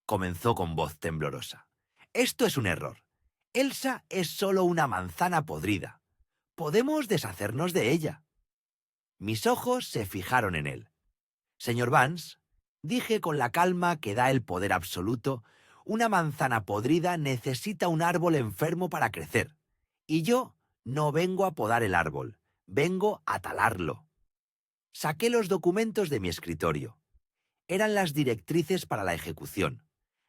comenzó con voz temblorosa, «esto es un error. Elsa es solo una manzana podrida. Podemos deshacernos de ella». Mis ojos se fijaron en él. «Señor Vance», dije con la calma que da el poder absoluto, «una manzana podrida necesita un árbol enfermo para crecer. Y yo no vengo a podar el árbol, vengo a talarlo». Saqué los documentos de mi escritorio. Eran las directrices para la ejecución.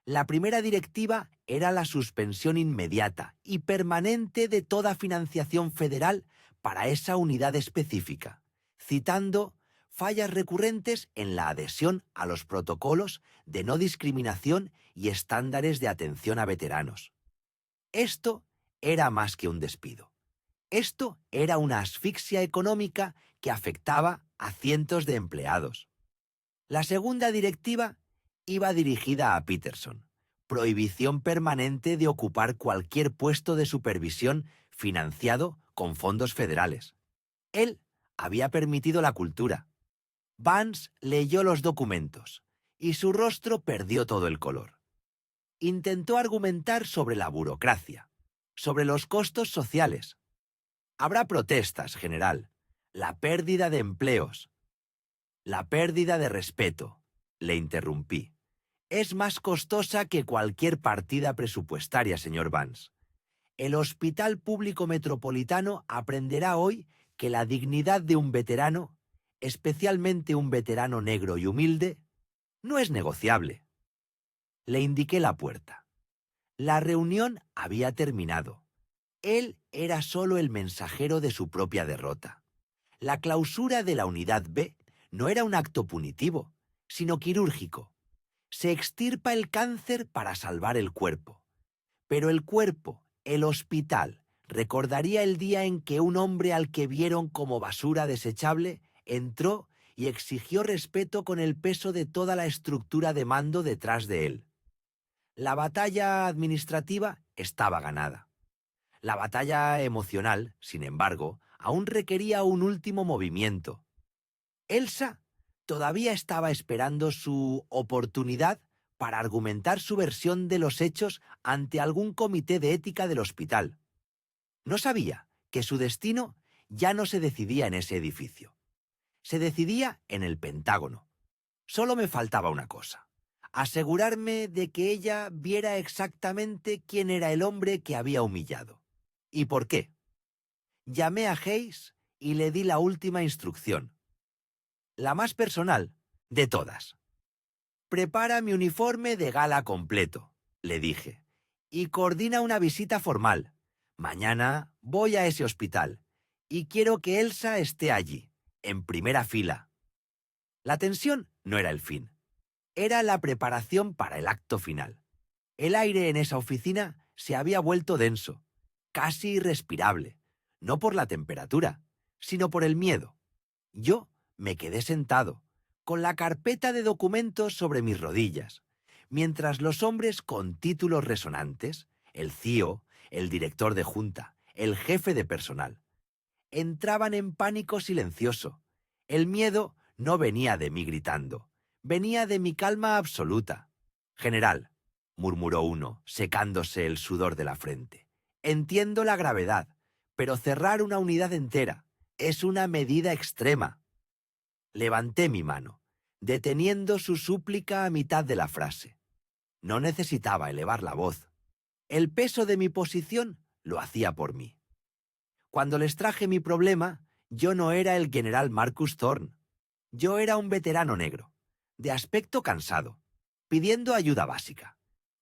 La primera directiva era la suspensión inmediata y permanente de toda financiación federal para esa unidad específica, citando fallas recurrentes en la adhesión a los protocolos de no discriminación y estándares de atención a veteranos. Esto era más que un despido. Esto era una asfixia económica que afectaba a cientos de empleados. La segunda directiva iba dirigida a Peterson. Prohibición permanente de ocupar cualquier puesto de supervisión financiado con fondos federales. Él había permitido la cultura. Vance leyó los documentos y su rostro perdió todo el color. Intentó argumentar sobre la burocracia, sobre los costos sociales. «Habrá protestas, general, la pérdida de empleos, la pérdida de respeto», le interrumpí. «Es más costosa que cualquier partida presupuestaria, señor Vance. El Hospital Público Metropolitano aprenderá hoy que la dignidad de un veterano, especialmente un veterano negro y humilde, no es negociable». Le indiqué la puerta. La reunión había terminado. Él era solo el mensajero de su propia derrota. La clausura de la Unidad B no era un acto punitivo, sino quirúrgico. Se extirpa el cáncer para salvar el cuerpo. Pero el cuerpo, el hospital, recordaría el día en que un hombre al que vieron como basura desechable entró y exigió respeto con el peso de toda la estructura de mando detrás de él. La batalla administrativa estaba ganada. La batalla emocional, sin embargo, aún requería un último movimiento. Elsa todavía estaba esperando su oportunidad para argumentar su versión de los hechos ante algún comité de ética del hospital. No sabía que su destino ya no se decidía en ese edificio. Se decidía en el Pentágono. Solo me faltaba una cosa: asegurarme de que ella viera exactamente quién era el hombre que había humillado. ¿Y por qué? Llamé a Hayes y le di la última instrucción. La más personal de todas. «Prepara mi uniforme de gala completo», le dije, «y coordina una visita formal. Mañana voy a ese hospital y quiero que Elsa esté allí, en primera fila». La tensión no era el fin. Era la preparación para el acto final. El aire en esa oficina se había vuelto denso, casi irrespirable, no por la temperatura, sino por el miedo. Yo me quedé sentado, con la carpeta de documentos sobre mis rodillas, mientras los hombres con títulos resonantes, el CIO, el director de junta, el jefe de personal, entraban en pánico silencioso. El miedo no venía de mí gritando, venía de mi calma absoluta. General, murmuró uno, secándose el sudor de la frente, entiendo la gravedad, pero cerrar una unidad entera es una medida extrema. Levanté mi mano, deteniendo su súplica a mitad de la frase. No necesitaba elevar la voz. El peso de mi posición lo hacía por mí. Cuando les traje mi problema, yo no era el general Marcus Thorne. Yo era un veterano negro, de aspecto cansado, pidiendo ayuda básica.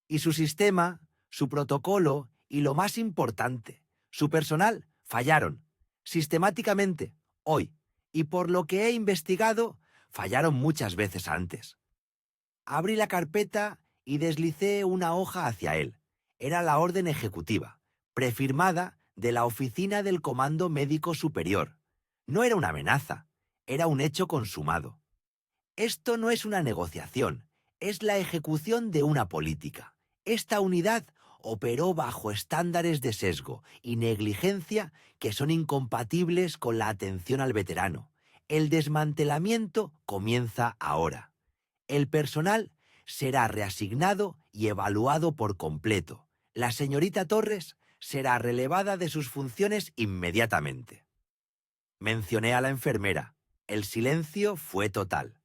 Y su sistema, su protocolo y, lo más importante, su personal fallaron, sistemáticamente, hoy, y por lo que he investigado, fallaron muchas veces antes. Abrí la carpeta y deslicé una hoja hacia él. Era la orden ejecutiva, prefirmada de la Oficina del Comando Médico Superior. No era una amenaza, era un hecho consumado. Esto no es una negociación, es la ejecución de una política. Esta unidad operó bajo estándares de sesgo y negligencia que son incompatibles con la atención al veterano. El desmantelamiento comienza ahora. El personal será reasignado y evaluado por completo. La señorita Torres será relevada de sus funciones inmediatamente. Mencioné a la enfermera. El silencio fue total.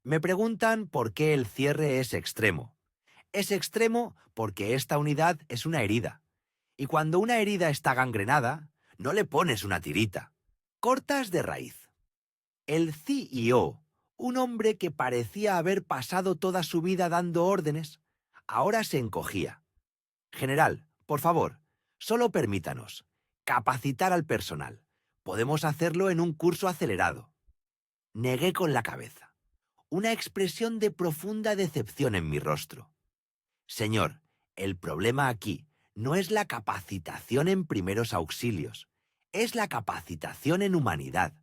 Me preguntan por qué el cierre es extremo. Es extremo porque esta unidad es una herida. Y cuando una herida está gangrenada, no le pones una tirita. Cortas de raíz. El CIO, un hombre que parecía haber pasado toda su vida dando órdenes, ahora se encogía. General, por favor, solo permítanos capacitar al personal. Podemos hacerlo en un curso acelerado. Negué con la cabeza. Una expresión de profunda decepción en mi rostro. Señor, el problema aquí no es la capacitación en primeros auxilios, es la capacitación en humanidad,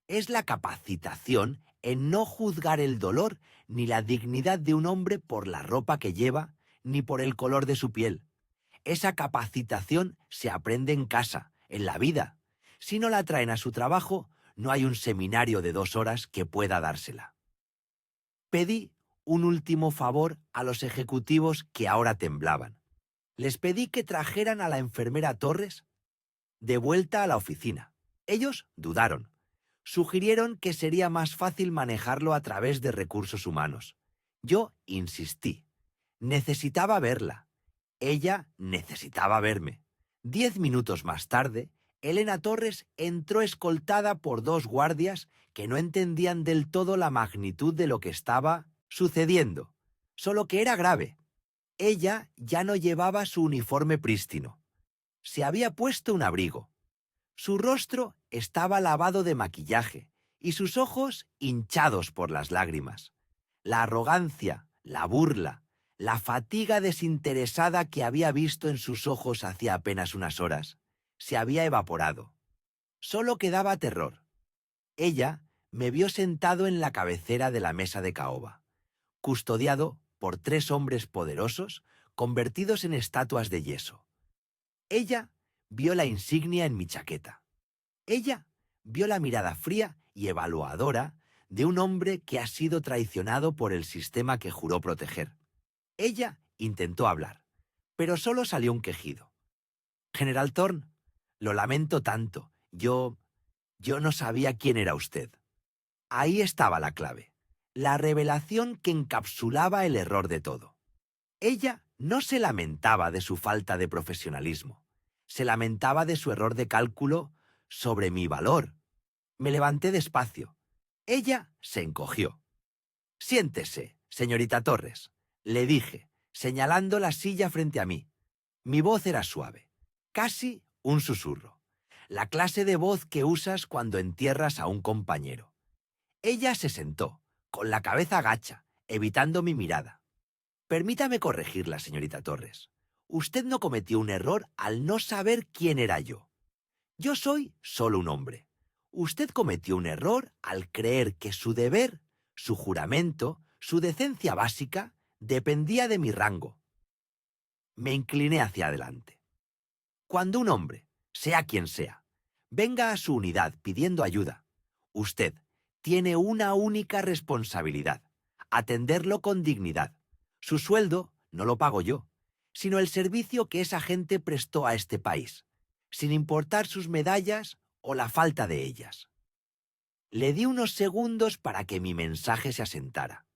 es la capacitación en no juzgar el dolor ni la dignidad de un hombre por la ropa que lleva ni por el color de su piel. Esa capacitación se aprende en casa, en la vida. Si no la traen a su trabajo, no hay un seminario de 2 horas que pueda dársela. Pedí un último favor a los ejecutivos que ahora temblaban. Les pedí que trajeran a la enfermera Torres de vuelta a la oficina. Ellos dudaron. Sugirieron que sería más fácil manejarlo a través de recursos humanos. Yo insistí. Necesitaba verla. Ella necesitaba verme. 10 minutos más tarde, Elena Torres entró escoltada por 2 guardias que no entendían del todo la magnitud de lo que estaba sucediendo, solo que era grave. Ella ya no llevaba su uniforme prístino. Se había puesto un abrigo. Su rostro estaba lavado de maquillaje y sus ojos hinchados por las lágrimas. La arrogancia, la burla, la fatiga desinteresada que había visto en sus ojos hacía apenas unas horas se había evaporado. Solo quedaba terror. Ella me vio sentado en la cabecera de la mesa de caoba, custodiado por 3 hombres poderosos convertidos en estatuas de yeso. Ella vio la insignia en mi chaqueta. Ella vio la mirada fría y evaluadora de un hombre que ha sido traicionado por el sistema que juró proteger. Ella intentó hablar, pero solo salió un quejido. General Thorne, lo lamento tanto. Yo no sabía quién era usted. Ahí estaba la clave, la revelación que encapsulaba el error de todo. Ella no se lamentaba de su falta de profesionalismo, se lamentaba de su error de cálculo sobre mi valor. Me levanté despacio. Ella se encogió. Siéntese, señorita Torres, le dije, señalando la silla frente a mí. Mi voz era suave, casi un susurro. La clase de voz que usas cuando entierras a un compañero. Ella se sentó, con la cabeza gacha, evitando mi mirada. Permítame corregirla, señorita Torres. Usted no cometió un error al no saber quién era yo. Yo soy solo un hombre. Usted cometió un error al creer que su deber, su juramento, su decencia básica, dependía de mi rango. Me incliné hacia adelante. Cuando un hombre, sea quien sea, venga a su unidad pidiendo ayuda, usted tiene una única responsabilidad: atenderlo con dignidad. Su sueldo no lo pago yo, sino el servicio que esa gente prestó a este país, sin importar sus medallas o la falta de ellas. Le di unos segundos para que mi mensaje se asentara.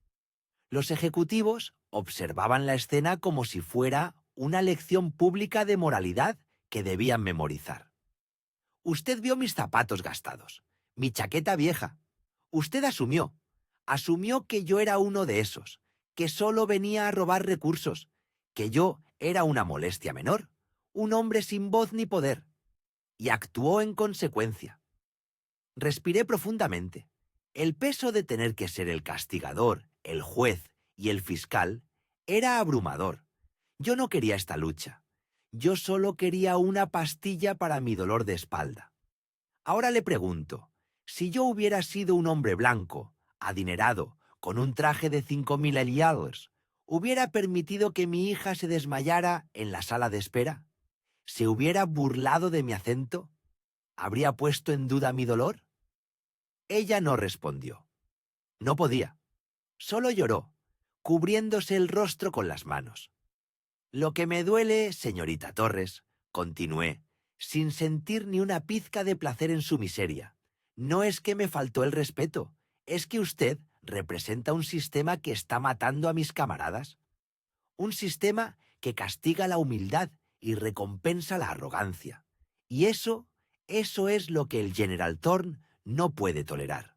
Los ejecutivos observaban la escena como si fuera una lección pública de moralidad que debían memorizar. Usted vio mis zapatos gastados, mi chaqueta vieja. Usted asumió que yo era uno de esos, que solo venía a robar recursos, que yo era una molestia menor, un hombre sin voz ni poder, y actuó en consecuencia. Respiré profundamente. El peso de tener que ser el castigador, el juez y el fiscal era abrumador. Yo no quería esta lucha. Yo solo quería una pastilla para mi dolor de espalda. Ahora le pregunto, si yo hubiera sido un hombre blanco, adinerado, con un traje de $5.000, ¿hubiera permitido que mi hija se desmayara en la sala de espera? ¿Se hubiera burlado de mi acento? ¿Habría puesto en duda mi dolor? Ella no respondió. No podía. Solo lloró, cubriéndose el rostro con las manos. Lo que me duele, señorita Torres, continué, sin sentir ni una pizca de placer en su miseria, no es que me faltó el respeto, es que usted representa un sistema que está matando a mis camaradas. Un sistema que castiga la humildad y recompensa la arrogancia. Y eso es lo que el General Thorne no puede tolerar.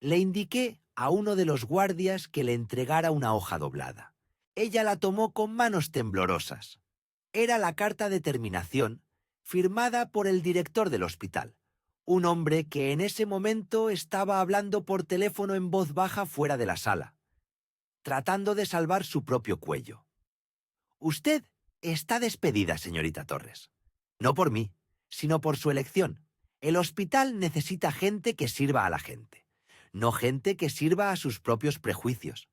Le indiqué a uno de los guardias que le entregara una hoja doblada. Ella la tomó con manos temblorosas. Era la carta de terminación firmada por el director del hospital, un hombre que en ese momento estaba hablando por teléfono en voz baja fuera de la sala, tratando de salvar su propio cuello. Usted está despedida, señorita Torres. No por mí, sino por su elección. El hospital necesita gente que sirva a la gente, no gente que sirva a sus propios prejuicios.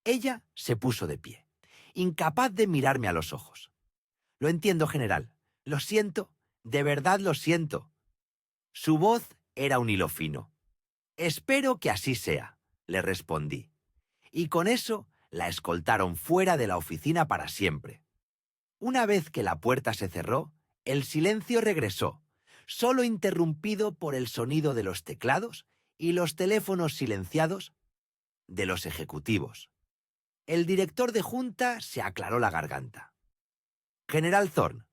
Ella se puso de pie, incapaz de mirarme a los ojos. Lo entiendo, general. Lo siento. De verdad lo siento. Su voz era un hilo fino. Espero que así sea, le respondí. Y con eso la escoltaron fuera de la oficina para siempre. Una vez que la puerta se cerró, el silencio regresó, solo interrumpido por el sonido de los teclados y los teléfonos silenciados de los ejecutivos. El director de junta se aclaró la garganta. General Thorne,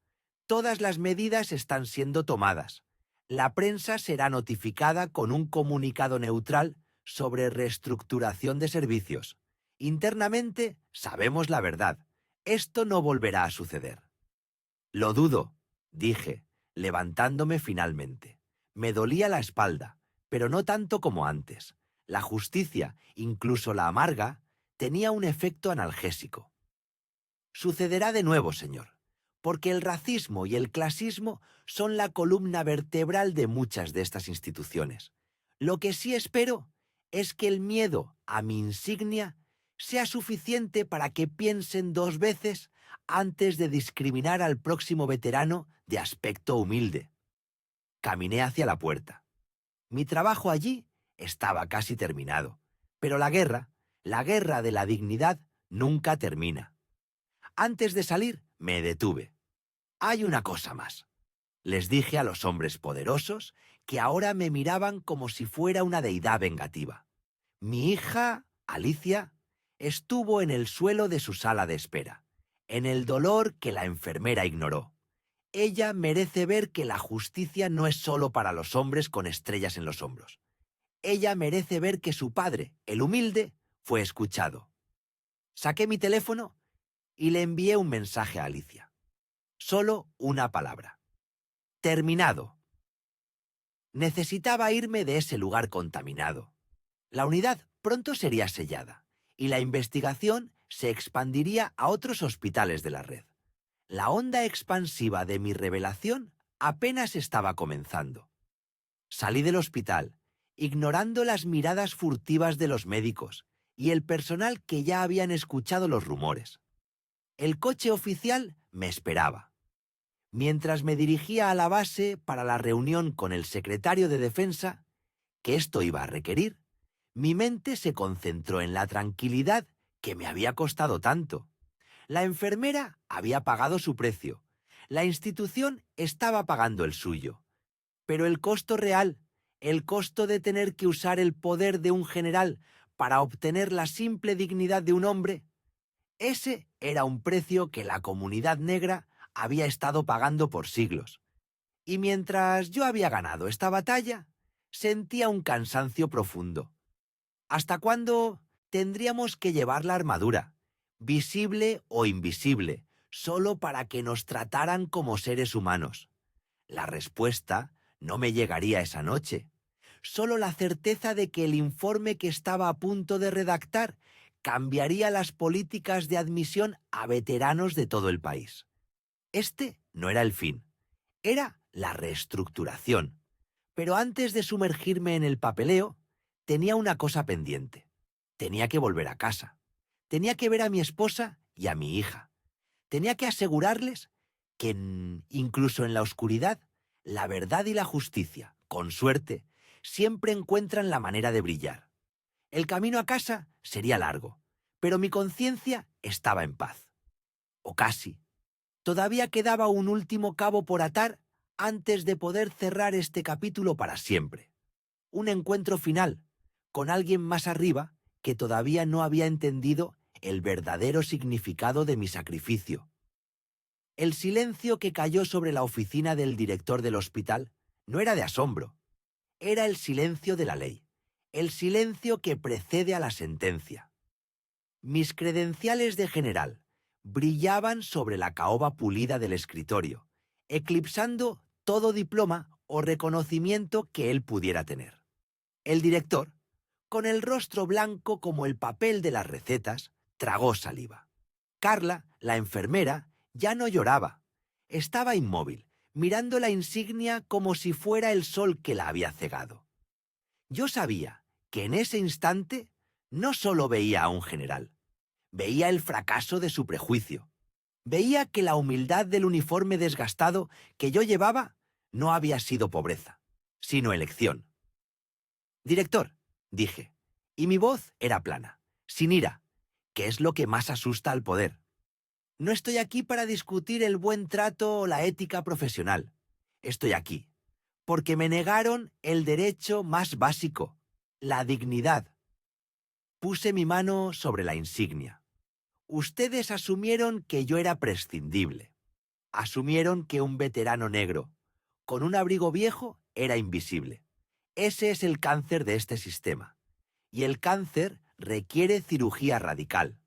todas las medidas están siendo tomadas. La prensa será notificada con un comunicado neutral sobre reestructuración de servicios. Internamente sabemos la verdad. Esto no volverá a suceder. Lo dudo, dije, levantándome finalmente. Me dolía la espalda, pero no tanto como antes. La justicia, incluso la amarga, tenía un efecto analgésico. Sucederá de nuevo, señor, porque el racismo y el clasismo son la columna vertebral de muchas de estas instituciones. Lo que sí espero es que el miedo a mi insignia sea suficiente para que piensen dos veces antes de discriminar al próximo veterano de aspecto humilde. Caminé hacia la puerta. Mi trabajo allí estaba casi terminado, pero la guerra de la dignidad, nunca termina. Antes de salir, me detuve. Hay una cosa más. Les dije a los hombres poderosos que ahora me miraban como si fuera una deidad vengativa. Mi hija, Alicia, estuvo en el suelo de su sala de espera, en el dolor que la enfermera ignoró. Ella merece ver que la justicia no es solo para los hombres con estrellas en los hombros. Ella merece ver que su padre, el humilde, fue escuchado. Saqué mi teléfono y le envié un mensaje a Alicia. Solo una palabra. Terminado. Necesitaba irme de ese lugar contaminado. La unidad pronto sería sellada y la investigación se expandiría a otros hospitales de la red. La onda expansiva de mi revelación apenas estaba comenzando. Salí del hospital, ignorando las miradas furtivas de los médicos y el personal que ya habían escuchado los rumores. El coche oficial me esperaba. Mientras me dirigía a la base para la reunión con el secretario de Defensa, que esto iba a requerir, mi mente se concentró en la tranquilidad que me había costado tanto. La enfermera había pagado su precio. La institución estaba pagando el suyo. Pero el costo real, el costo de tener que usar el poder de un general para obtener la simple dignidad de un hombre, ese era un precio que la comunidad negra había estado pagando por siglos. Y mientras yo había ganado esta batalla, sentía un cansancio profundo. ¿Hasta cuándo tendríamos que llevar la armadura, visible o invisible, solo para que nos trataran como seres humanos? La respuesta no me llegaría esa noche. Solo la certeza de que el informe que estaba a punto de redactar cambiaría las políticas de admisión a veteranos de todo el país. Este no era el fin, era la reestructuración. Pero antes de sumergirme en el papeleo, tenía una cosa pendiente. Tenía que volver a casa. Tenía que ver a mi esposa y a mi hija. Tenía que asegurarles que, incluso en la oscuridad, la verdad y la justicia, con suerte, siempre encuentran la manera de brillar. El camino a casa sería largo, pero mi conciencia estaba en paz. O casi. Todavía quedaba un último cabo por atar antes de poder cerrar este capítulo para siempre. Un encuentro final con alguien más arriba que todavía no había entendido el verdadero significado de mi sacrificio. El silencio que cayó sobre la oficina del director del hospital no era de asombro, era el silencio de la ley, el silencio que precede a la sentencia. Mis credenciales de general brillaban sobre la caoba pulida del escritorio, eclipsando todo diploma o reconocimiento que él pudiera tener. El director, con el rostro blanco como el papel de las recetas, tragó saliva. Carla, la enfermera, ya no lloraba. Estaba inmóvil, mirando la insignia como si fuera el sol que la había cegado. Yo sabía que en ese instante no solo veía a un general, veía el fracaso de su prejuicio. Veía que la humildad del uniforme desgastado que yo llevaba no había sido pobreza, sino elección. «Director», dije, y mi voz era plana, sin ira, que es lo que más asusta al poder. «No estoy aquí para discutir el buen trato o la ética profesional. Estoy aquí porque me negaron el derecho más básico, la dignidad». Puse mi mano sobre la insignia. Ustedes asumieron que yo era prescindible. Asumieron que un veterano negro, con un abrigo viejo, era invisible. Ese es el cáncer de este sistema. Y el cáncer requiere cirugía radical.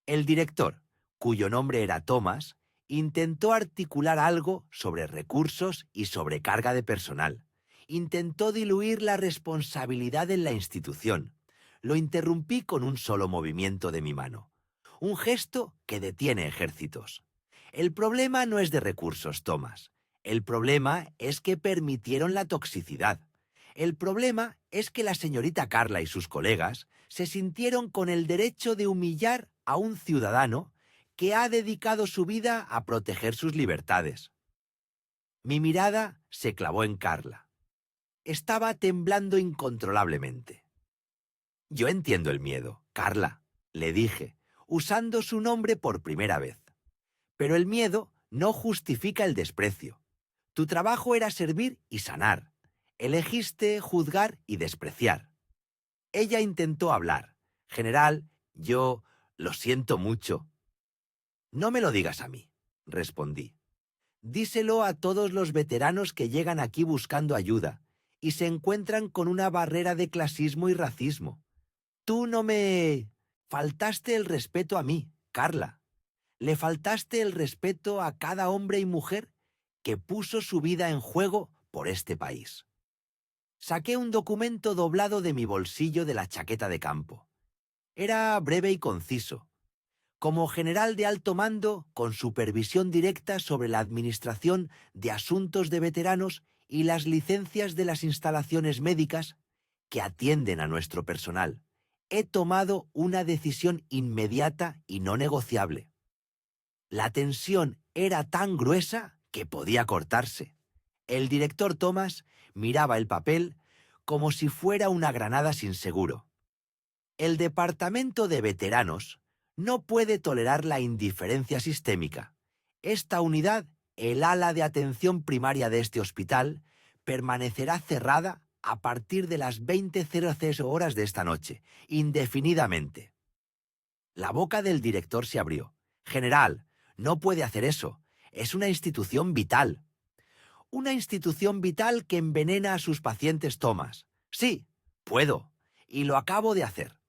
El director, cuyo nombre era Thomas, intentó articular algo sobre recursos y sobrecarga de personal. Intentó diluir la responsabilidad en la institución. Lo interrumpí con un solo movimiento de mi mano. Un gesto que detiene ejércitos. El problema no es de recursos, Thomas. El problema es que permitieron la toxicidad. El problema es que la señorita Carla y sus colegas se sintieron con el derecho de humillar a un ciudadano que ha dedicado su vida a proteger sus libertades. Mi mirada se clavó en Carla. Estaba temblando incontrolablemente. «Yo entiendo el miedo, Carla», le dije, usando su nombre por primera vez. «Pero el miedo no justifica el desprecio. Tu trabajo era servir y sanar. Elegiste juzgar y despreciar». Ella intentó hablar. «General, yo lo siento mucho». «No me lo digas a mí», respondí. «Díselo a todos los veteranos que llegan aquí buscando ayuda y se encuentran con una barrera de clasismo y racismo. Tú no me faltaste el respeto a mí, Carla. Le faltaste el respeto a cada hombre y mujer que puso su vida en juego por este país». Saqué un documento doblado de mi bolsillo de la chaqueta de campo. Era breve y conciso. Como general de alto mando, con supervisión directa sobre la administración de asuntos de veteranos y las licencias de las instalaciones médicas que atienden a nuestro personal, he tomado una decisión inmediata y no negociable. La tensión era tan gruesa que podía cortarse. El director Thomas miraba el papel como si fuera una granada sin seguro. El departamento de veteranos no puede tolerar la indiferencia sistémica. Esta unidad, el ala de atención primaria de este hospital, permanecerá cerrada a partir de las 20:00 horas de esta noche, indefinidamente. La boca del director se abrió. General, no puede hacer eso. Es una institución vital. Una institución vital que envenena a sus pacientes, Thomas. Sí, puedo. Y lo acabo de hacer.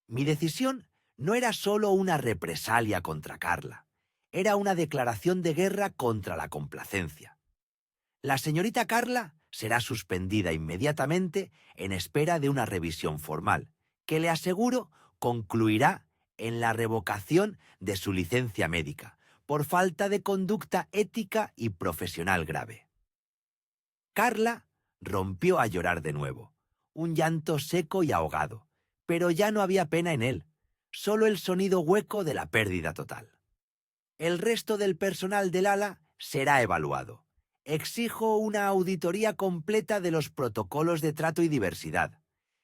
Mi decisión no era solo una represalia contra Carla. Era una declaración de guerra contra la complacencia. La señorita Carla será suspendida inmediatamente en espera de una revisión formal, que le aseguro concluirá en la revocación de su licencia médica, por falta de conducta ética y profesional grave. Carla rompió a llorar de nuevo, un llanto seco y ahogado, pero ya no había pena en él, solo el sonido hueco de la pérdida total. El resto del personal del ala será evaluado. Exijo una auditoría completa de los protocolos de trato y diversidad.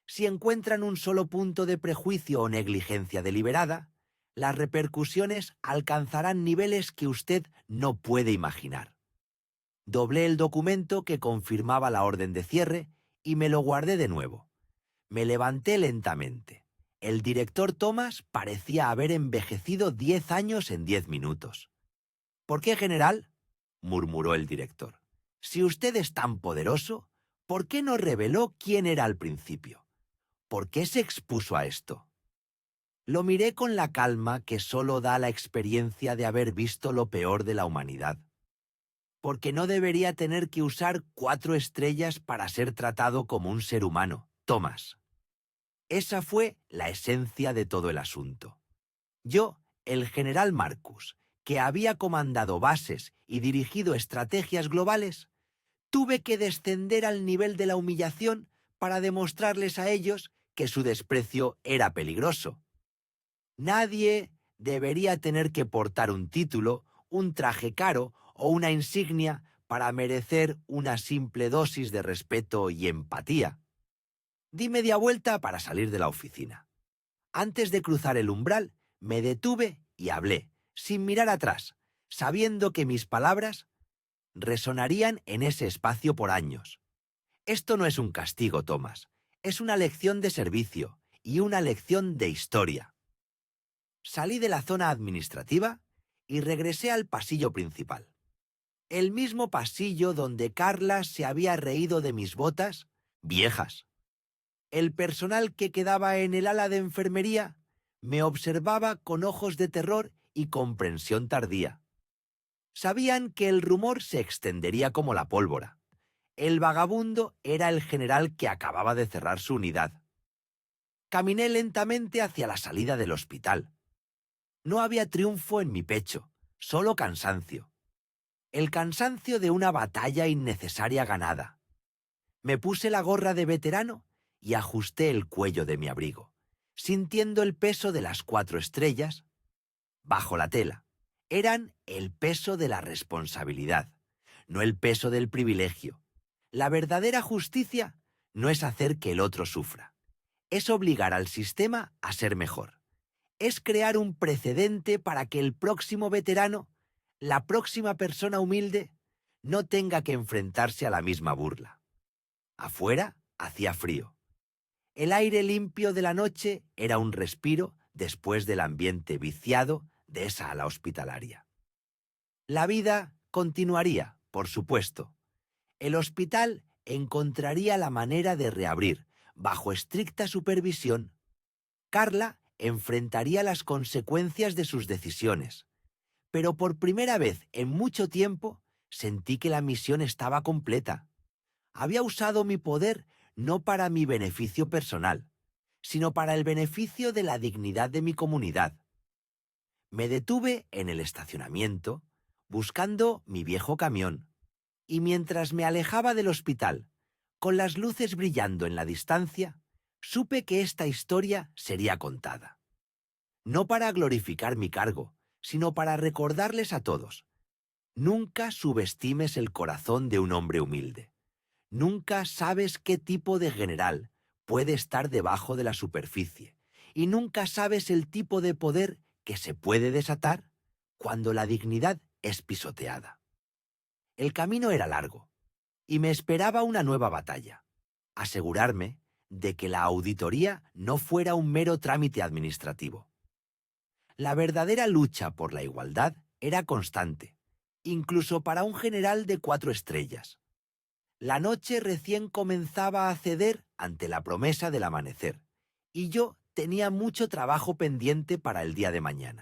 Si encuentran un solo punto de prejuicio o negligencia deliberada, las repercusiones alcanzarán niveles que usted no puede imaginar. Doblé el documento que confirmaba la orden de cierre y me lo guardé de nuevo. Me levanté lentamente. El director Thomas parecía haber envejecido 10 años en 10 minutos. ¿Por qué, general?, murmuró el director. Si usted es tan poderoso, ¿por qué no reveló quién era al principio? ¿Por qué se expuso a esto? Lo miré con la calma que solo da la experiencia de haber visto lo peor de la humanidad. Porque no debería tener que usar 4 estrellas para ser tratado como un ser humano, Thomas. Esa fue la esencia de todo el asunto. Yo, el general Marcus, que había comandado bases y dirigido estrategias globales, tuve que descender al nivel de la humillación para demostrarles a ellos que su desprecio era peligroso. Nadie debería tener que portar un título, un traje caro o una insignia para merecer una simple dosis de respeto y empatía. Di media vuelta para salir de la oficina. Antes de cruzar el umbral, me detuve y hablé, sin mirar atrás, sabiendo que mis palabras resonarían en ese espacio por años. Esto no es un castigo, Thomas. Es una lección de servicio y una lección de historia. Salí de la zona administrativa y regresé al pasillo principal. El mismo pasillo donde Carla se había reído de mis botas viejas. El personal que quedaba en el ala de enfermería me observaba con ojos de terror y comprensión tardía. Sabían que el rumor se extendería como la pólvora. El vagabundo era el general que acababa de cerrar su unidad. Caminé lentamente hacia la salida del hospital. No había triunfo en mi pecho, solo cansancio. El cansancio de una batalla innecesaria ganada. Me puse la gorra de veterano y ajusté el cuello de mi abrigo, sintiendo el peso de las 4 estrellas bajo la tela. Eran el peso de la responsabilidad, no el peso del privilegio. La verdadera justicia no es hacer que el otro sufra. Es obligar al sistema a ser mejor. Es crear un precedente para que el próximo veterano, la próxima persona humilde, no tenga que enfrentarse a la misma burla. Afuera hacía frío. El aire limpio de la noche era un respiro después del ambiente viciado de esa ala hospitalaria. La vida continuaría, por supuesto. El hospital encontraría la manera de reabrir, bajo estricta supervisión. Carla enfrentaría las consecuencias de sus decisiones. Pero por primera vez en mucho tiempo sentí que la misión estaba completa. Había usado mi poder no para mi beneficio personal, sino para el beneficio de la dignidad de mi comunidad. Me detuve en el estacionamiento, buscando mi viejo camión, y mientras me alejaba del hospital, con las luces brillando en la distancia, supe que esta historia sería contada. No para glorificar mi cargo, sino para recordarles a todos: nunca subestimes el corazón de un hombre humilde. Nunca sabes qué tipo de general puede estar debajo de la superficie, y nunca sabes el tipo de poder que se puede desatar cuando la dignidad es pisoteada. El camino era largo, y me esperaba una nueva batalla: asegurarme de que la auditoría no fuera un mero trámite administrativo. La verdadera lucha por la igualdad era constante, incluso para un general de 4 estrellas. La noche recién comenzaba a ceder ante la promesa del amanecer, y yo tenía mucho trabajo pendiente para el día de mañana.